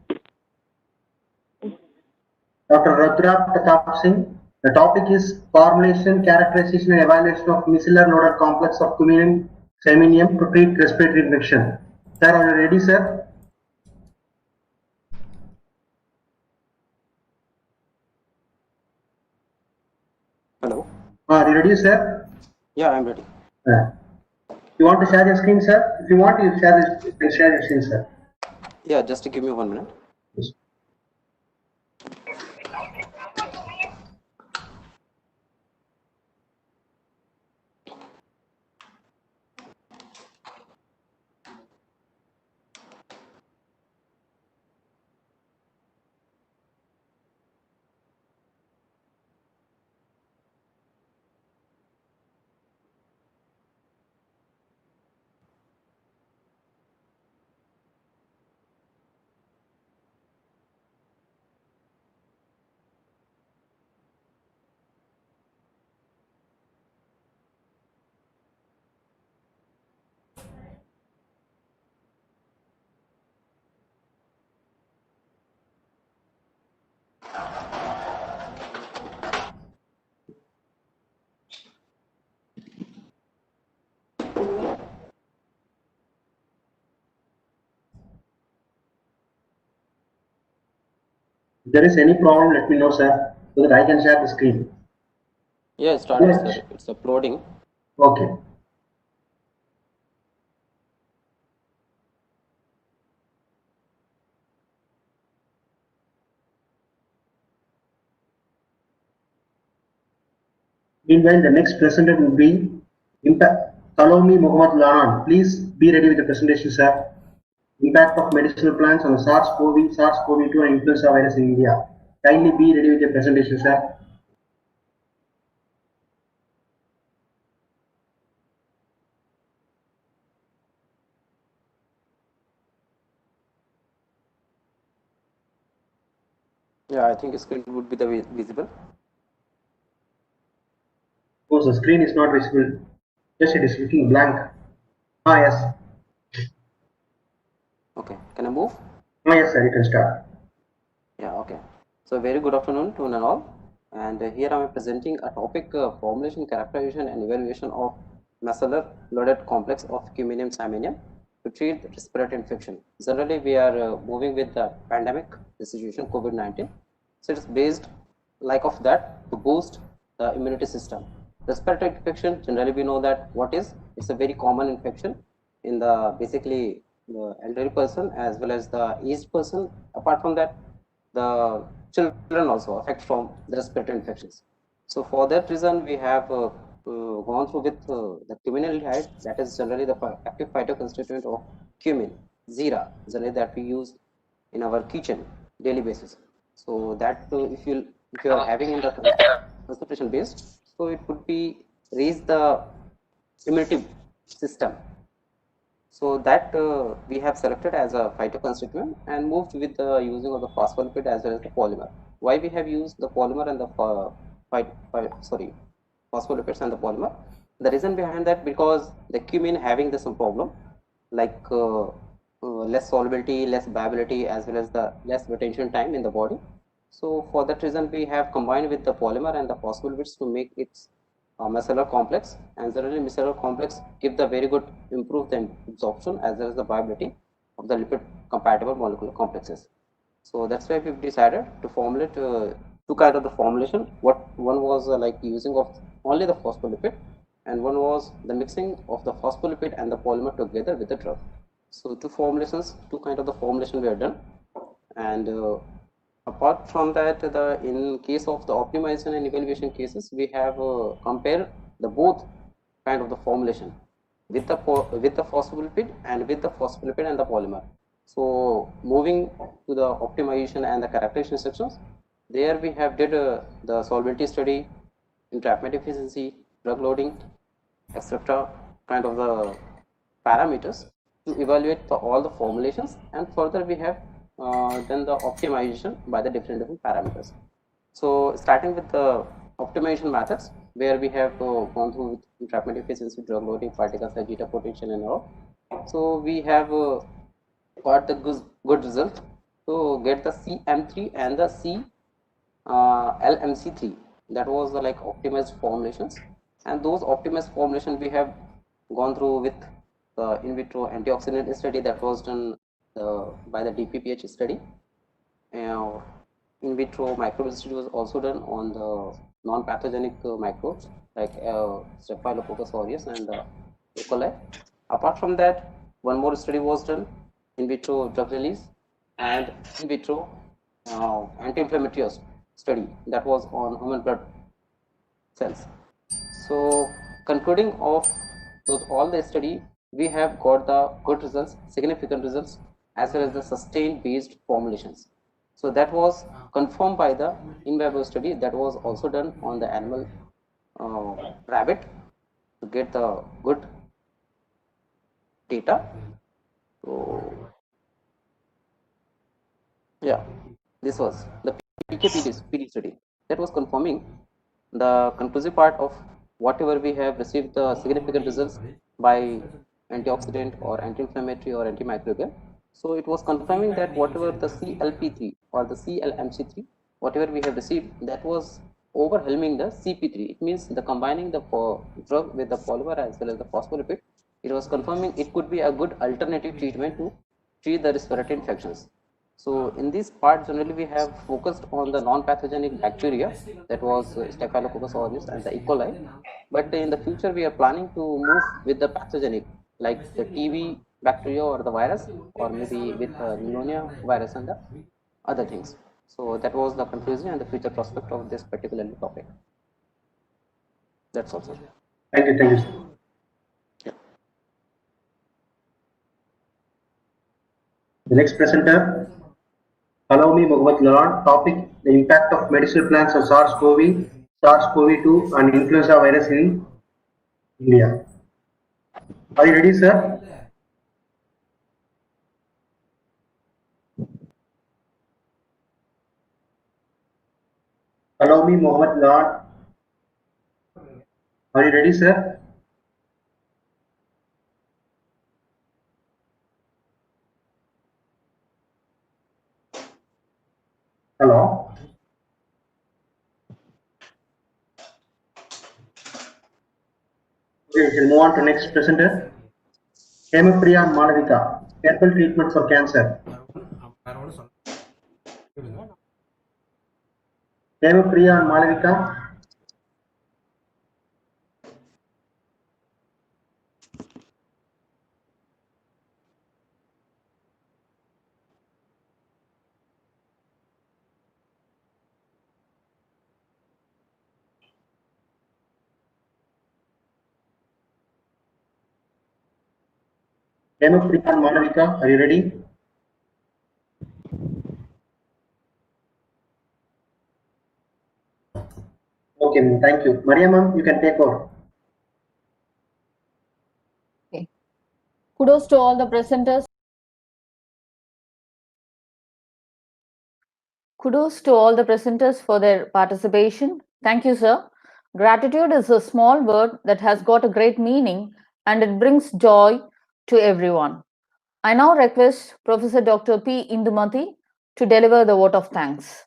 Dr. Rudra Pratap Singh. The topic is formulation, characterization and evaluation of micellar loaded complex of cuminium seminium to treat respiratory infection. Sir, are you ready, sir? Hello. Are you ready, sir? Yeah, I'm ready. You want to share your screen, sir? If you want, you share your screen, sir. Yeah, just give me 1 minute. Yes. If there is any problem, let me know, sir, so that I can share the screen. Yeah, it started, sir. It's uploading. Okay. Meanwhile, the next presenter will be Kalomi Mohammad Lanan. Please be ready with the presentation, sir. Impact of medicinal plants on SARS-CoV, SARS-CoV-2 and influenza virus in India. Kindly be ready with the presentation, sir. Yeah, I think the screen would be visible. Of course, the screen is not visible. Just it is looking blank. Ah, yes. Okay, can I move? Ah, yes, sir, you can start. Yeah, okay. So very good afternoon to all. And here I am presenting a topic formulation, characterization and evaluation of micellar loaded complex of cuminium saminium to treat respiratory infection. Generally, we are moving with the pandemic, the situation COVID-19. So it is based like of that to boost the immunity system. Respiratory infection, generally we know that what is, it's a very common infection in the basically the elderly person as well as the aged person. Apart from that, the children also affect from the respiratory infections. So for that reason, we have gone through with the cuminaldehyde, that is generally the active phytoconstituent of cumin, Zira, generally that we use in our kitchen daily basis. So that if you are having in the concentration based, so it could be raise the immunity system. So that we have selected as a phytoconstituent and moved with the using of the phospholipid as well as the polymer. Why we have used the polymer and the phospholipids and the polymer? The reason behind that, because the cumin having the some problem like less solubility, less viability, as well as the less retention time in the body. So for that reason, we have combined with the polymer and the phospholipids to make its micellar complex, and generally micellar complex give the very good improved absorption as well as the viability of the lipid compatible molecular complexes. So that's why we've decided to formulate two kind of the formulation. One was like using of only the phospholipid, and one was the mixing of the phospholipid and the polymer together with the drug. So two formulations, two kind of the formulation we have done. And apart from that, in case of the optimization and evaluation cases, we have compared the both kind of the formulation with the phospholipid and with the phospholipid and the polymer. So moving to the optimization and the characterization sections, there we have did the solubility study, entrapment efficiency, drug loading, etc. kind of the parameters to evaluate all the formulations, and further we have done the optimization by the different parameters. So starting with the optimization methods, where we have gone through with entrapment efficiency, drug loading, particle size, zeta potential, and all. So we have got the good result to get the CM3 and the LMC3. That was the like optimized formulations, and those optimized formulations we have gone through with the in vitro antioxidant study that was done by the DPPH study. In vitro microbial study was also done on the non-pathogenic microbes like Staphylococcus aureus and E. coli. Apart from that, one more study was done, in vitro drug release and in vitro anti-inflammatory study that was on human blood cells. So concluding of those all the study, we have got the good results, significant results, as well as the sustained based formulations. So that was confirmed by the in vivo study that was also done on the animal rabbit to get the good data. So yeah, this was the PK/PD study that was confirming the conclusive part of whatever we have received the significant results by antioxidant or anti-inflammatory or antimicrobial. So it was confirming that whatever the CLP3 or the CLMC3, whatever we have received, that was overwhelming the CP3. It means the combining the drug with the polymer as well as the phospholipid, it was confirming it could be a good alternative treatment to treat the respiratory infections. So in this part, generally we have focused on the non-pathogenic bacteria, that was Staphylococcus aureus and the E. coli. But in the future, we are planning to move with the pathogenic, like the TB bacteria or the virus, or maybe with pneumonia virus and the other things. So that was the conclusion and the future prospect of this particular topic. That's all, sir. Thank you, sir. Yeah. The next presenter, Kalomi Mohammad Lalan. Topic: the impact of medicinal plants on SARS-CoV, SARS-CoV-2, and influenza virus in India. Are you ready, sir? Kalomi Mohammad Lalan. Are you ready, sir? Hello. Okay, we'll move on to next presenter. Hemapriya Malavika, herbal treatment for cancer. Hemapriya Malavika. Denupriya and Malavika, are you ready? Okay, ma'am, thank you. Maria ma'am, you can take over. Okay. Kudos to all the presenters. Kudos to all the presenters for their participation. Thank you, sir. Gratitude is a small word that has got a great meaning and it brings joy to everyone. I now request Professor Dr. P. Indumati to deliver the vote of thanks.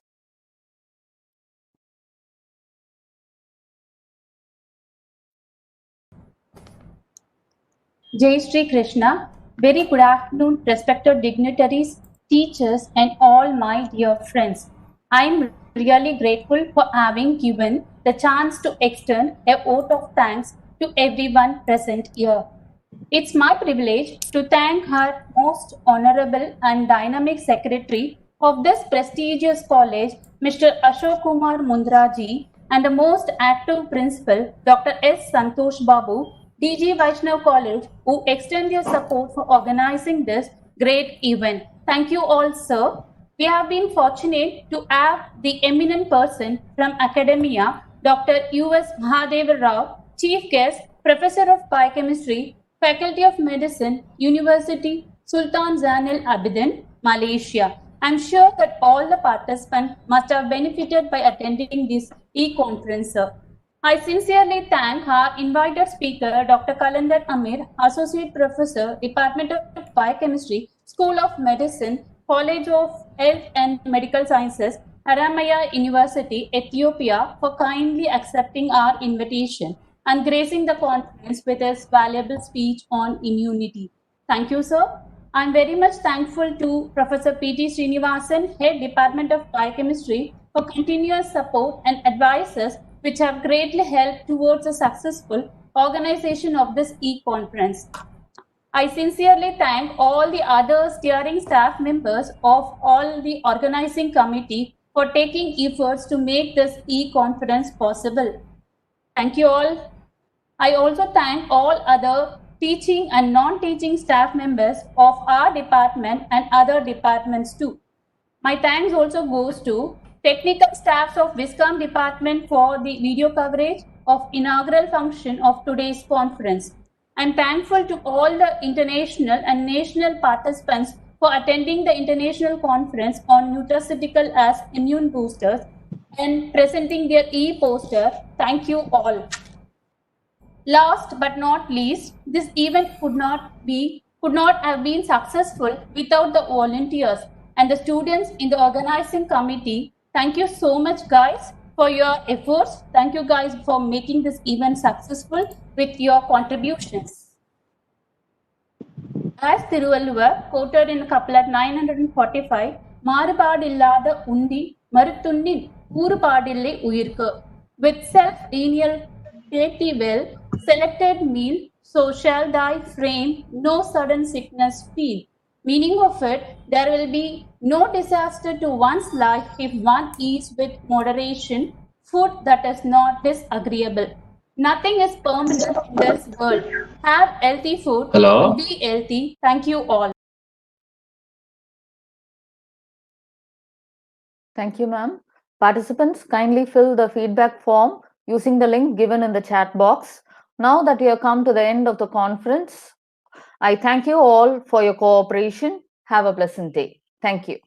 Jai Shri Krishna. Very good afternoon, respected dignitaries, teachers, and all my dear friends. I am really grateful for having given the chance to extend a vote of thanks to everyone present here. It's my privilege to thank her most honorable and dynamic secretary of this prestigious college, Mr. Ashok Kumar Mundraji, and the most active principal, Dr. S. Santosh Babu, DG Vaishnav College, who extend their support for organizing this great event. Thank you all, sir. We have been fortunate to have the eminent person from academia, Dr. U.S. Mahadeva Rao, Chief Guest, Professor of Biochemistry, Faculty of Medicine, University Sultan Zainal Abidin, Malaysia. I'm sure that all the participants must have benefited by attending this e-conference, sir. I sincerely thank our invited speaker, Dr. Kalandar Amir, Associate Professor, Department of Biochemistry, School of Medicine, College of Health and Medical Sciences, Haramaya University, Ethiopia, for kindly accepting our invitation and gracing the conference with his valuable speech on immunity. Thank you, sir. I'm very much thankful to Professor P.T. Srinivasan, Head Department of Biochemistry, for continuous support and advices which have greatly helped towards a successful organization of this e-conference. I sincerely thank all the other steering staff members of all the organizing committee for taking efforts to make this e-conference possible. Thank you all. I also thank all other teaching and non-teaching staff members of our department and other departments too. My thanks also goes to technical staffs of Viscom department for the video coverage of inaugural function of today's conference. I'm thankful to all the international and national participants for attending the international conference on nutraceutical as immune boosters and presenting their e-poster. Thank you all. Last but not least, this event could not have been successful without the volunteers and the students in the organizing committee. Thank you so much, guys, for your efforts. Thank you, guys, for making this event successful with your contributions. As Thiruvalluvar quoted in couplet 945, Marubadillada undi marutunnin Urupadille uyirku. With self-deniality well, selected meal, so shall thy frame no sudden sickness feel. Meaning of it, there will be no disaster to one's life if one eats with moderation food that is not disagreeable. Nothing is permanent in this world. Have healthy food. Hello? Be healthy. Thank you all. Thank you, ma'am. Participants, kindly fill the feedback form using the link given in the chat box. Now that we have come to the end of the conference, I thank you all for your cooperation. Have a pleasant day. Thank you.